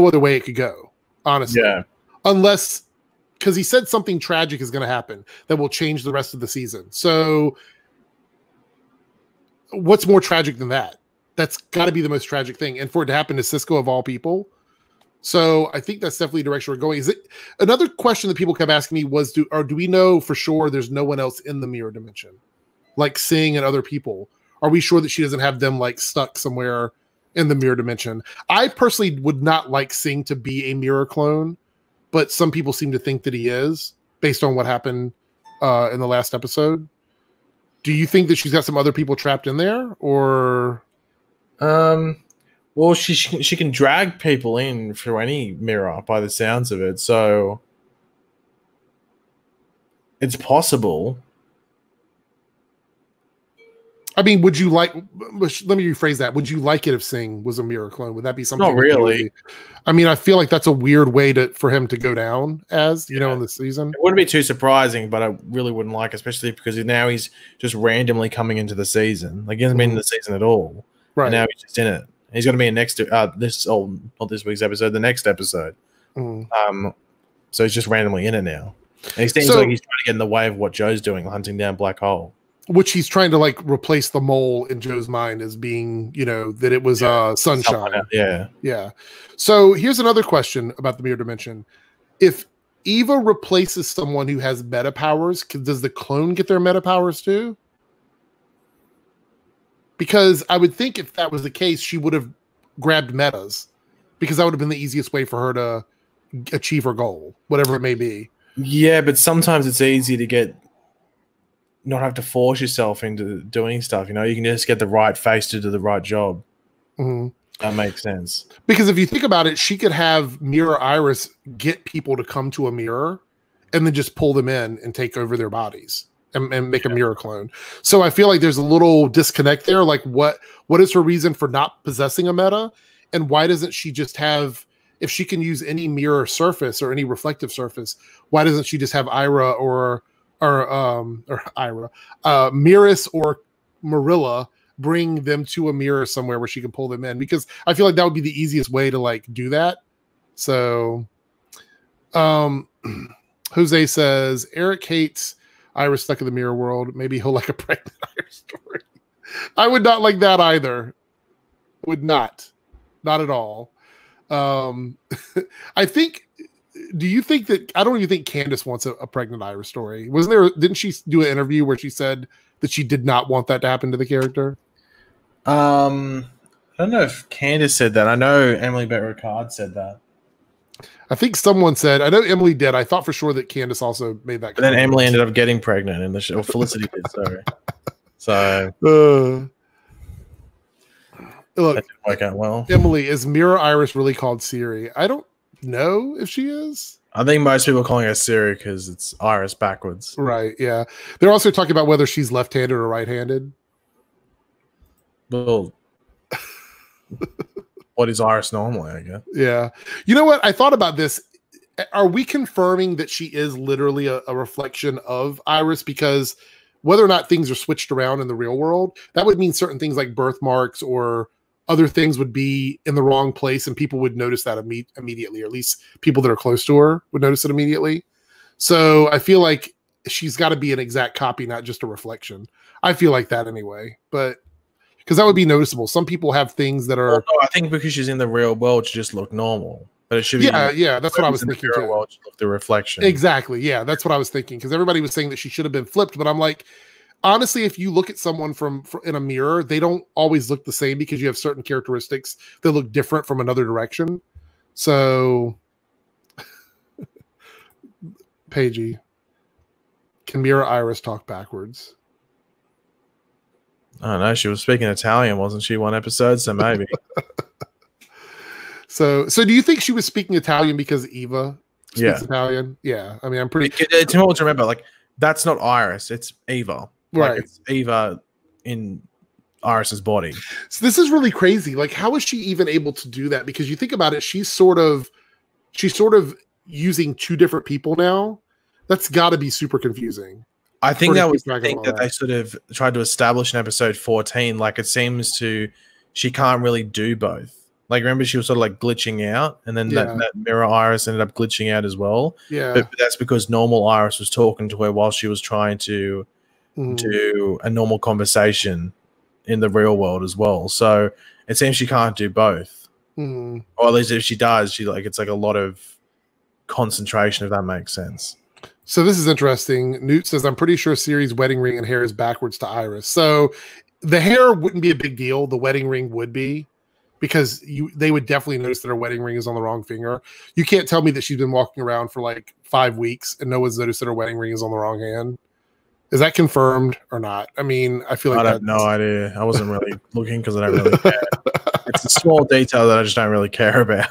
other way it could go, honestly. Yeah. Unless, because he said something tragic is going to happen that will change the rest of the season. So what's more tragic than that? That's got to be the most tragic thing. And for it to happen to Cisco of all people. So I think that's definitely the direction we're going. Is it another question that people kept asking me was, do we know for sure there's no one else in the mirror dimension, like Singh and other people? Are we sure that she doesn't have them like stuck somewhere in the mirror dimension? I personally would not like Singh to be a mirror clone, but some people seem to think that he is based on what happened in the last episode. Do you think that she's got some other people trapped in there, or? Well, she can drag people in through any mirror by the sounds of it, so it's possible. I mean, would you like? Let me rephrase that. Would you like it if Singh was a mirror clone? Would that be something? Not really. I mean, I feel like that's a weird way for him to go down, as you know, in the season. It wouldn't be too surprising, but I really wouldn't like, especially because now he's just randomly coming into the season. Like he hasn't been in the season at all, right? And now he's just in it. He's going to be in not this week's episode, the next episode. So he's just randomly in it now. And he seems like he's trying to get in the way of what Joe's doing, hunting down Black Hole. Which he's trying to like replace the mole in Joe's mind as being, you know, that it was sunshine. Yeah. So here's another question about the mirror dimension. If Eva replaces someone who has meta powers, does the clone get their meta powers too? Because I would think if that was the case, she would have grabbed metas, because that would have been the easiest way for her to achieve her goal, whatever it may be. Yeah, but sometimes it's easy to not have to force yourself into doing stuff. You know, you can just get the right face to do the right job. That makes sense. Because if you think about it, she could have Mirror Iris get people to come to a mirror and then just pull them in and take over their bodies and make a mirror clone. So I feel like there's a little disconnect there. Like what is her reason for not possessing a meta? And why doesn't she just have, if she can use any mirror surface or any reflective surface, why doesn't she just have Ira or Miris or Marilla bring them to a mirror somewhere where she can pull them in? Because I feel like that would be the easiest way to like do that. So Jose says Eric hates Iris stuck in the mirror world. Maybe he'll like a pregnant Iris story. I would not like that either. Would not at all. I think, do you think that, I don't even think Candace wants a pregnant Iris story. Didn't she do an interview where she said that she did not want that to happen to the character? I don't know if Candace said that. I know Emily Bett-Ricard said that. I think someone said, I know Emily did. I thought for sure that Candace also made that comment. But then Emily ended up getting pregnant in the show. Felicity did, sorry. So look, that didn't work out well. Emily, is Mirror Iris really called Siri? I don't know if she is. I think most people are calling her Siri because it's Iris backwards. Right, yeah. They're also talking about whether she's left-handed or right-handed. Well, what is Iris normally, I guess? Yeah. You know what? I thought about this. Are we confirming that she is literally a reflection of Iris? Because whether or not things are switched around in the real world, that would mean certain things like birthmarks or other things would be in the wrong place and people would notice that immediately, or at least people that are close to her would notice it immediately. So I feel like she's got to be an exact copy, not just a reflection. I feel like that anyway, but because that would be noticeable. Some people have things that are. Well, no, I think because she's in the real world, she just look normal. But it should be. Yeah, that's what I was thinking too. World, the reflection. Exactly. Yeah, that's what I was thinking. Because everybody was saying that she should have been flipped, but I'm like, honestly, if you look at someone from in a mirror, they don't always look the same because you have certain characteristics that look different from another direction. So Paigey, can Mirror Iris talk backwards? I don't know. She was speaking Italian, wasn't she? One episode, so maybe. So do you think she was speaking Italian because Eva speaks Yeah. Italian? Yeah. I mean, I'm pretty. It's important to remember, like, that's not Iris. It's Eva. Right. Like, it's Eva in Iris's body. So this is really crazy. Like, how is she even able to do that? Because you think about it, she's sort of using two different people now. That's got to be super confusing. I think that was the thing that they sort of tried to establish in episode 14. Like, it seems she can't really do both. Like, remember, she was sort of like glitching out, and then that mirror Iris ended up glitching out as well. Yeah. But that's because normal Iris was talking to her while she was trying to do a normal conversation in the real world as well. So it seems she can't do both. Or at least if she does, it's like a lot of concentration, if that makes sense. So this is interesting. Newt says, I'm pretty sure Siri's wedding ring and hair is backwards to Iris. So the hair wouldn't be a big deal. The wedding ring would be, because they would definitely notice that her wedding ring is on the wrong finger. You can't tell me that she's been walking around for like 5 weeks and no one's noticed that her wedding ring is on the wrong hand. Is that confirmed or not? I mean, I feel like I have no idea. I wasn't really looking because I don't really care. It's a small detail that I just don't really care about.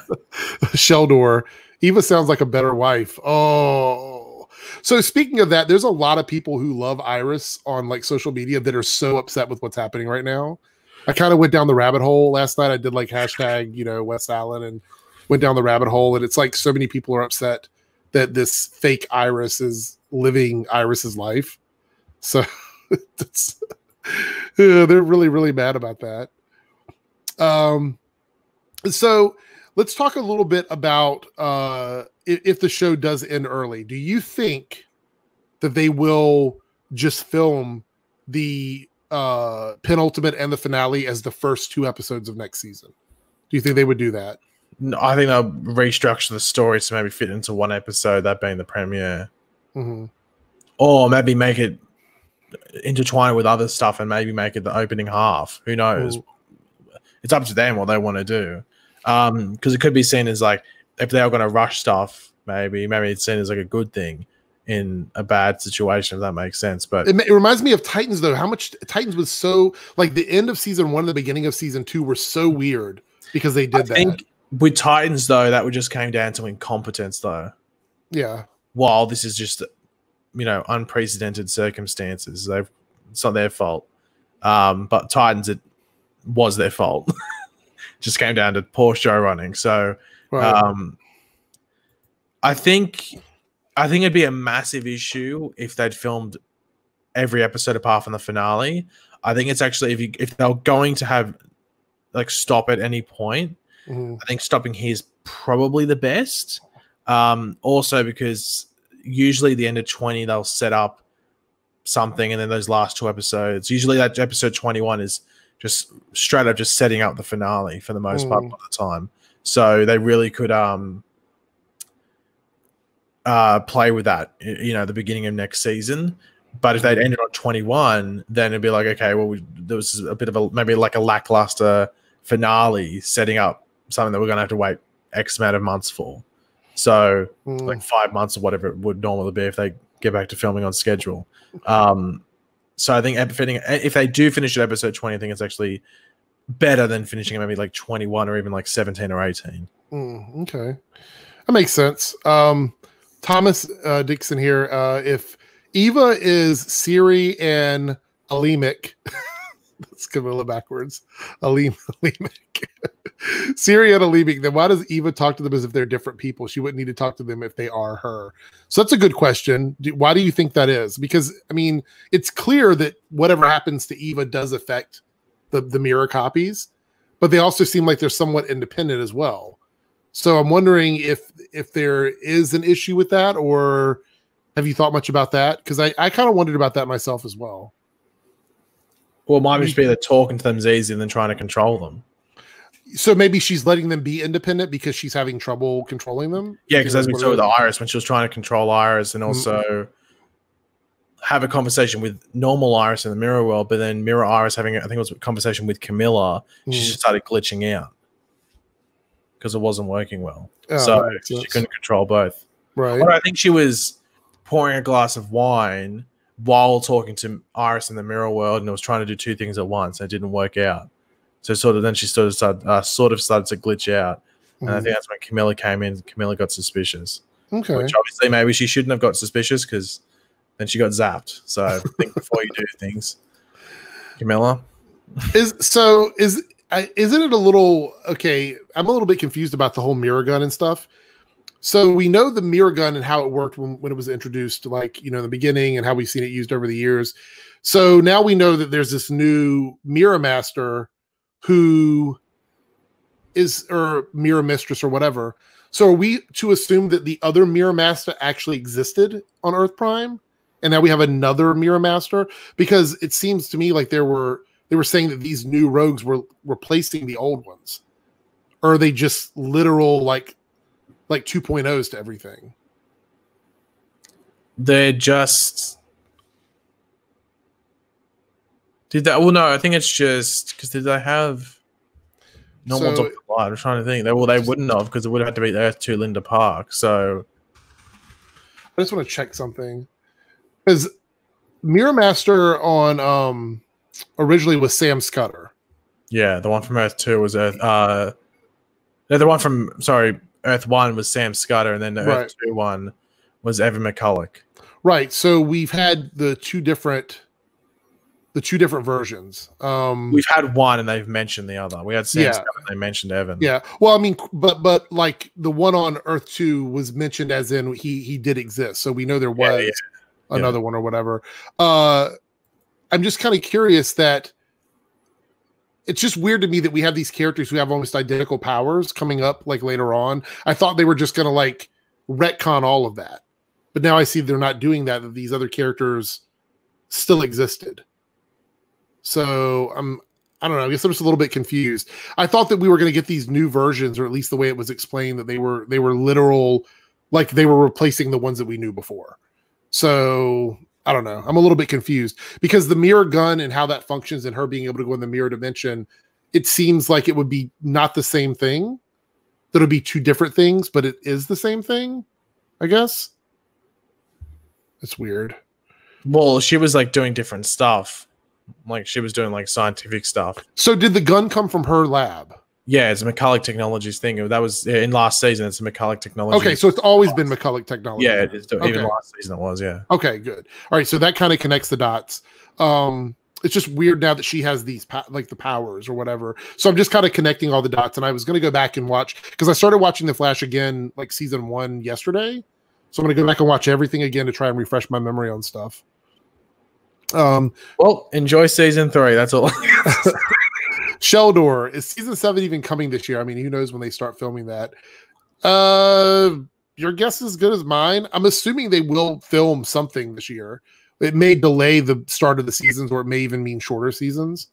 Sheldor, Eva sounds like a better wife. Oh, so speaking of that, there's a lot of people who love Iris on like social media that are so upset with what's happening right now. I kind of went down the rabbit hole last night. I did like hashtag, West Allen, and went down the rabbit hole. And it's like so many people are upset that this fake Iris is living Iris's life. So they're really, really mad about that. So let's talk a little bit about if the show does end early. Do you think that they will just film the penultimate and the finale as the first 2 episodes of next season? Do you think they would do that? No, I think they'll restructure the story to maybe fit into 1 episode, that being the premiere. Or maybe make it intertwine with other stuff and maybe make it the opening half. Who knows? It's up to them what they want to do. Because it could be seen as like, if they are going to rush stuff, maybe it's seen as like a good thing in a bad situation, if that makes sense. But it reminds me of Titans, though. How much Titans was so like the end of season 1 and the beginning of season 2 were so weird because they did that. I think with Titans, though, that just came down to incompetence, though. Yeah. While this is just, unprecedented circumstances. It's not their fault. But Titans, it was their fault. Just came down to poor show running. So right. I think it'd be a massive issue if they'd filmed every episode apart from the finale. I think it's actually, if they're going to have like stop at any point, I think stopping here is probably the best. Also because usually the end of 20 they'll set up something, and then those last 2 episodes, usually that episode 21 is just straight up just setting up the finale for the most part of the time. So they really could play with that, the beginning of next season. But if they'd ended on 21, then it'd be like, okay, well, there was a bit of maybe like a lackluster finale setting up something that we're going to have to wait X amount of months for. So like 5 months or whatever it would normally be if they get back to filming on schedule. So I think if they do finish at episode 20, I think it's actually better than finishing maybe like 21 or even like 17 or 18. Okay. That makes sense. Thomas Dixon here. If Eva is Siri and Alemic, that's going to be a little backwards. Alemic. Siri and Alemic, then why does Eva talk to them as if they're different people? She wouldn't need to talk to them if they are her. So that's a good question. Why do you think that is? Because, I mean, it's clear that whatever happens to Eva does affect the mirror copies, but they also seem like they're somewhat independent as well. So I'm wondering if there is an issue with that, or have you thought much about that? Because I kind of wondered about that myself as well. Well, it might just be that talking to them is easier than trying to control them. So maybe she's letting them be independent because she's having trouble controlling them? Yeah, because as we saw with Iris, when she was trying to control Iris and also have a conversation with normal Iris in the mirror world, but then mirror Iris having, I think it was a conversation with Camilla, she just started glitching out because it wasn't working well. So she couldn't control both. Right. But I think she was pouring a glass of wine while talking to Iris in the mirror world, and it was trying to do two things at once. And it didn't work out. So then she started to glitch out. And I think that's when Camilla came in. Camilla got suspicious. Okay. Which obviously maybe she shouldn't have got suspicious because then she got zapped. So think before you do things, Camilla. Isn't it a little okay? I'm a little bit confused about the whole mirror gun and stuff. So we know the mirror gun and how it worked when it was introduced, like, in the beginning, and how we've seen it used over the years. So now we know that there's this new mirror master who is, or mirror mistress or whatever. So are we to assume that the other mirror master actually existed on Earth Prime, and now we have another mirror master? Because it seems to me like they were saying that these new rogues were replacing the old ones, or are they just literal like 2.0s to everything? They're just well, no, I think it's just because did they have normal Dr. Light? I'm trying to think. They wouldn't have, because it would have had to be Earth 2 Linda Park. So I just want to check something, because Mirror Master on originally was Sam Scudder. Yeah, the one from Earth 2 was Earth. No, the one from Earth 1 was Sam Scudder, and then the Earth 2 one was Evan McCulloch. Right. So we've had the two different versions. We've had one, and they've mentioned the other. We had Sam Scudder, and they mentioned Evan. Yeah. Well, I mean, but like the one on Earth 2 was mentioned as in he did exist, so we know there was another one or whatever. I'm just kind of curious that it's just weird to me that we have these characters who have almost identical powers coming up like later on. I thought they were just going to like retcon all of that, but now I see they're not doing that, that these other characters still existed. So I don't know. I guess I'm just a little bit confused. I thought that we were going to get these new versions, or at least the way it was explained, that they were literal, like they were replacing the ones that we knew before. So I don't know. I'm a little bit confused, because the mirror gun and how that functions and her being able to go in the mirror dimension, it seems like it would be not the same thing. That would be two different things, but it is the same thing, I guess. It's weird. Well, she was like doing different stuff. Like she was doing like scientific stuff. So did the gun come from her lab? Yeah, it's a McCulloch Technologies thing. That was in last season. It's a McCulloch Technologies. Okay, so it's always been McCulloch Technologies. Yeah, even last season it was. Yeah. Okay, good. All right, so that kind of connects the dots. It's just weird now that she has these like the powers or whatever. So I'm just kind of connecting all the dots. And I was going to go back and watch, because I started watching The Flash again, like season 1 yesterday. So I'm going to go back and watch everything again to try and refresh my memory on stuff. Well, enjoy season 3. That's all. Sheldor, is season 7 even coming this year? I mean, who knows when they start filming that? Your guess is as good as mine. I'm assuming they will film something this year. It may delay the start of the seasons, or it may even mean shorter seasons.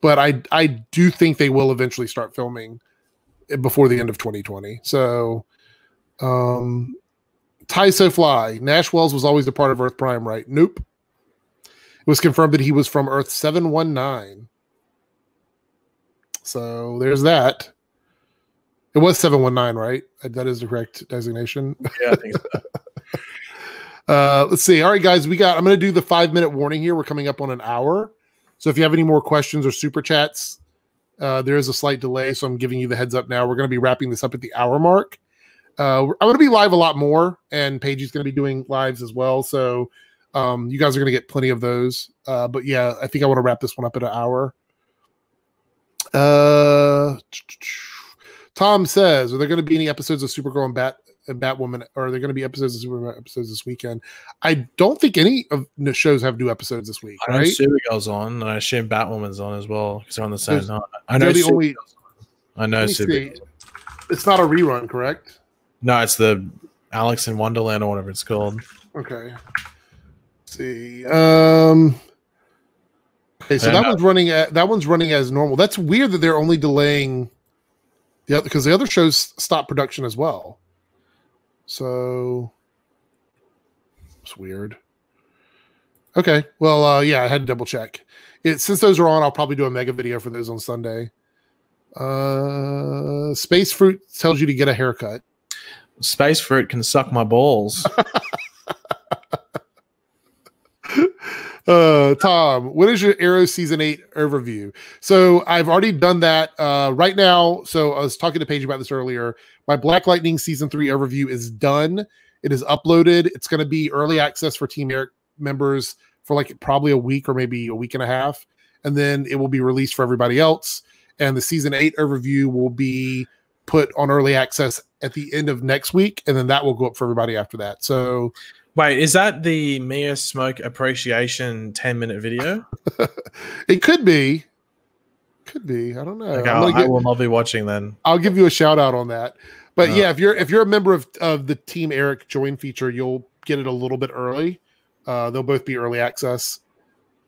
But I do think they will eventually start filming before the end of 2020. So, Ty So Fly, Nash Wells was always a part of Earth Prime, right? Nope. It was confirmed that he was from Earth 719. So there's that. It was 719, right? That is the correct designation. Yeah, I think so. Let's see. All right, guys, I'm going to do the 5-minute warning here. We're coming up on an hour. So if you have any more questions or super chats, there is a slight delay. So I'm giving you the heads up now. We're going to be wrapping this up at the hour mark. I'm going to be live a lot more, and Paige's going to be doing lives as well. So you guys are going to get plenty of those. But yeah, I think I want to wrap this one up at an hour. Tom says, are there going to be any episodes of Supergirl and Batwoman, or are there going to be episodes of Superman episodes this weekend? I don't think any of the shows have new episodes this week. I know Supergirl's on, and I assume Batwoman's on as well, because they're on the same night. I know Supergirl. It's not a rerun, correct? No, it's the Alex in Wonderland or whatever it's called. Okay. Let's see. Okay, so that one's running as normal. That's weird that they're only delaying the other, because the other shows stopped production as well. So it's weird. Okay, well, yeah, I had to double check. Since those are on, I'll probably do a mega video for those on Sunday. Space Fruit tells you to get a haircut. Space Fruit can suck my balls. Tom, what is your Arrow season 8 overview? So I've already done that right now. So I was talking to Paige about this earlier. My Black Lightning season 3 overview is done. It is uploaded. It's going to be early access for Team Airrick members for like probably a week or maybe a week and a half. And then it will be released for everybody else. And the season 8 overview will be put on early access at the end of next week. And then that will go up for everybody after that. So wait, is that the Mia Smoke appreciation 10-minute video? It could be. Could be. I don't know. Okay, I will not be watching then. I'll give you a shout out on that. But yeah, if you're a member of the Team Airrick join feature, you'll get it a little bit early. They'll both be early access.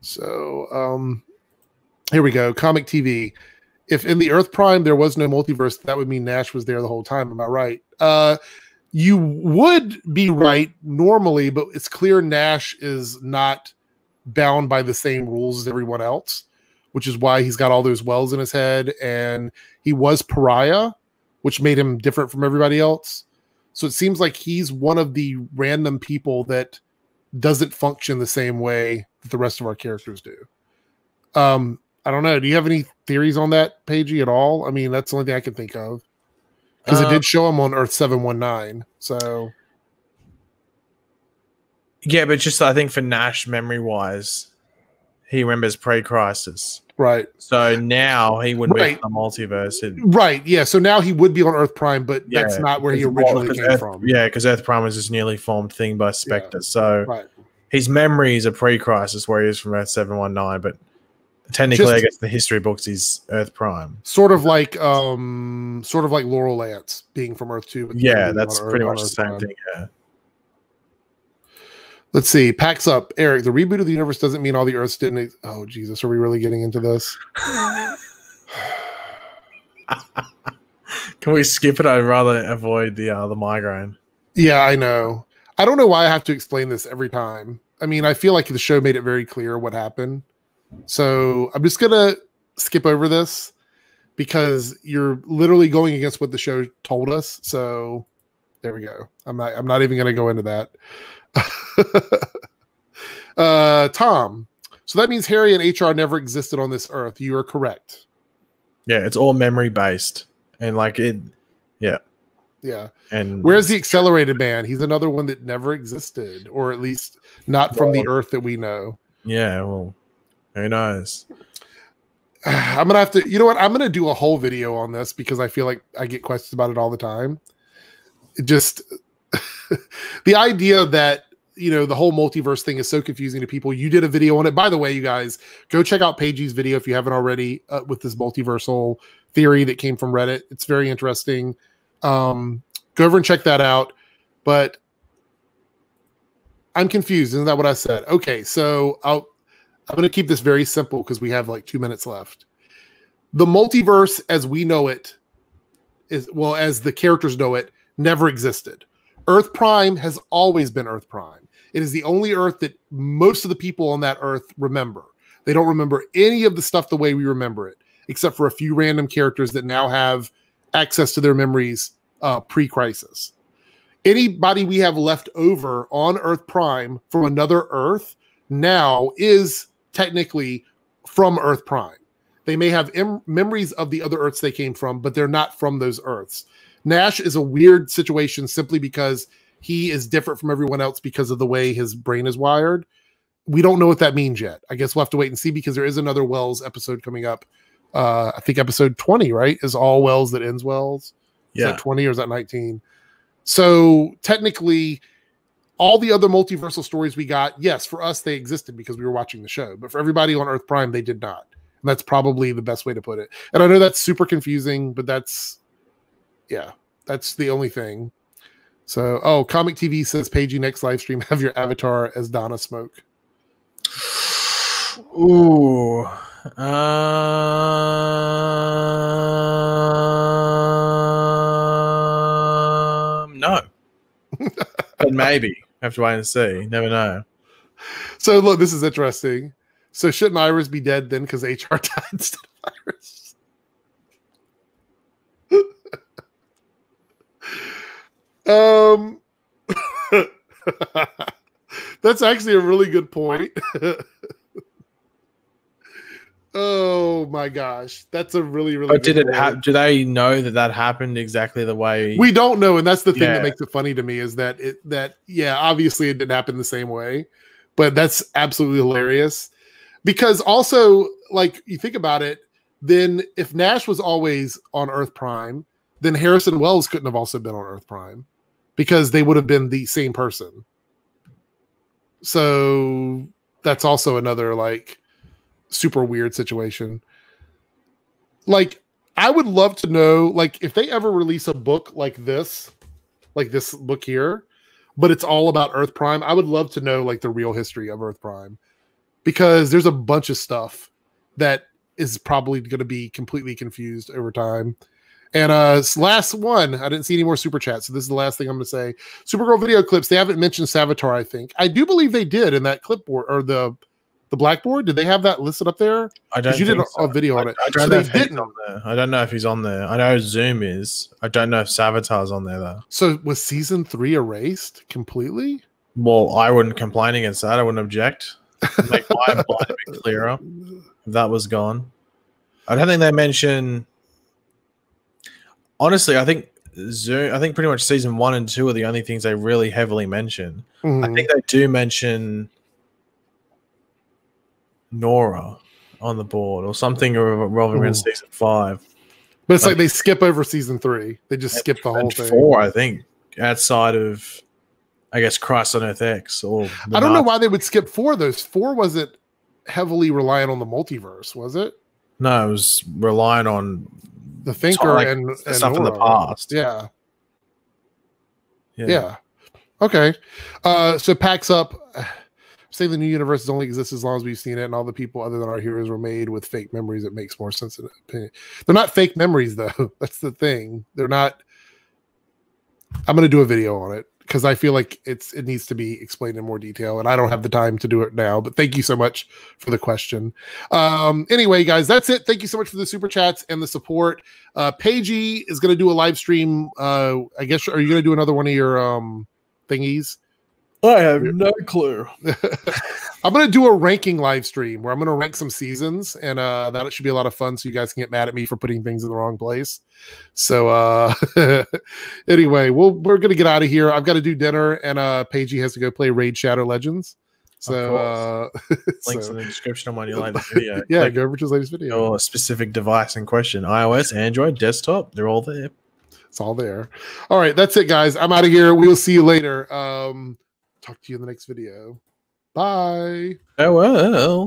So here we go. Comic TV. If in the Earth Prime there was no multiverse, that would mean Nash was there the whole time. Am I right? You would be right normally, but it's clear Nash is not bound by the same rules as everyone else, which is why he's got all those wells in his head. And he was pariah, which made him different from everybody else. So it seems like he's one of the random people that doesn't function the same way that the rest of our characters do. I don't know. Do you have any theories on that, Paigey, at all? I mean, that's the only thing I can think of. Because it did show him on Earth 719. So yeah, but just I think for Nash, memory-wise, he remembers pre-crisis. Right. So now he wouldn't be in the multiverse. Right. Yeah. So now he would be on Earth Prime, but that's not where he originally came from. Yeah, because Earth Prime was this newly formed thing by Spectre. So his memories are pre-crisis where he is from Earth 719, but technically, I guess the history books is Earth Prime. Sort of like Laurel Lance being from Earth 2. But yeah, that's pretty much the same thing. Yeah. Let's see. Packs up. Eric, the reboot of the universe doesn't mean all the Earths didn't. Oh, Jesus. Are we really getting into this? Can we skip it? I'd rather avoid the migraine. Yeah, I know. I don't know why I have to explain this every time. I mean, I feel like the show made it very clear what happened. So I'm just going to skip over this because you're literally going against what the show told us. So there we go. I'm not even going to go into that. Tom, so that means Harry and HR never existed on this Earth. You are correct. Yeah, it's all memory based, and like it. Yeah. And where's the Accelerated Man? He's another one that never existed, or at least not from the Earth that we know. Yeah, well, who knows? I'm gonna have to. You know what? I'm gonna do a whole video on this because I feel like I get questions about it all the time. It just the idea that the whole multiverse thing is so confusing to people. You did a video on it. By the way, you guys, go check out Paigey's video if you haven't already with this multiversal theory that came from Reddit. It's very interesting. Go over and check that out. But I'm confused. Isn't that what I said? Okay, so I'm going to keep this very simple because we have like 2 minutes left. The multiverse as we know it, as the characters know it, never existed. Earth Prime has always been Earth Prime. It is the only Earth that most of the people on that Earth remember. They don't remember any of the stuff the way we remember it, except for a few random characters that now have access to their memories pre-crisis. Anybody we have left over on Earth Prime from another Earth now is technically from Earth Prime. They may have memories of the other Earths they came from, but they're not from those Earths. Nash is a weird situation simply because he is different from everyone else because of the way his brain is wired. We don't know what that means yet. I guess we'll have to wait and see because there is another Wells episode coming up. I think episode 20, right? Is all Wells that ends Wells. Yeah. Is that 20 or is that 19? So technically, all the other multiversal stories we got, yes, for us, they existed because we were watching the show. But for everybody on Earth Prime, they did not. And that's probably the best way to put it. And I know that's super confusing, but that's the only thing. So, Comic TV says, Paigey, next live stream, have your avatar as Donna Smoke. Ooh. No. But maybe. Have to wait and see. Never know. So, look, this is interesting. So, shouldn't Iris be dead then because HR died instead of Iris? That's actually a really good point. Oh my gosh, that's a really, really. But did it? Do they know that happened exactly the way? We don't know, and that's the thing that makes it funny to me is that obviously it didn't happen the same way, but that's absolutely hilarious because also like you think about it, then if Nash was always on Earth Prime, then Harrison Wells couldn't have also been on Earth Prime because they would have been the same person. So that's also another like super weird situation. Like I would love to know, like if they ever release a book like this book here, but it's all about Earth Prime, I would love to know like the real history of Earth Prime because there's a bunch of stuff that is probably going to be completely confused over time. And last one, I didn't see any more super chats, so this is the last thing I'm going to say. Supergirl video clips, they haven't mentioned Savitar, I think. I do believe they did in that clipboard or the Blackboard. Did they have that listed up there? I don't. You did a video on it. I don't know if he's on there. I don't know if he's on there. I know Zoom is. I don't know if Savitar's on there though. So was season 3 erased completely? Well, I wouldn't complain against that. I wouldn't object. Make my mind a bit clearer. That was gone. I don't think they mention. Honestly, I think Zoom. I think pretty much season 1 and 2 are the only things they really heavily mention. I think they do mention Nora on the board or something revolving around season 5. But it's like they skip over season 3. They just skip the whole thing. 4, I think, outside of, I guess, Christ on Earth X. Or I don't know why they would skip 4. Those 4 wasn't heavily reliant on the multiverse, was it? No, it was relying on the Thinker and stuff Nora. in the past. Yeah. Okay. So packs up. Say the new universes only exist as long as we've seen it, and all the people other than our heroes were made with fake memories. It makes more sense in opinion. They're not fake memories, though. That's the thing. They're not. I'm going to do a video on it because I feel like it needs to be explained in more detail, and I don't have the time to do it now. But thank you so much for the question. Anyway, guys, that's it. Thank you so much for the super chats and the support. Paigey is going to do a live stream. I guess are you going to do another one of your thingies? I have no clue. I'm going to do a ranking live stream where I'm going to rank some seasons, and that should be a lot of fun so you guys can get mad at me for putting things in the wrong place. So anyway, we're going to get out of here. I've got to do dinner, and Paigey has to go play Raid Shadow Legends. So links in the description on my new latest video. Yeah, go over to his latest video. Your specific device in question, iOS, Android, desktop, they're all there. It's all there. All right, that's it, guys. I'm out of here. We will see you later. Talk to you in the next video. Bye. Farewell.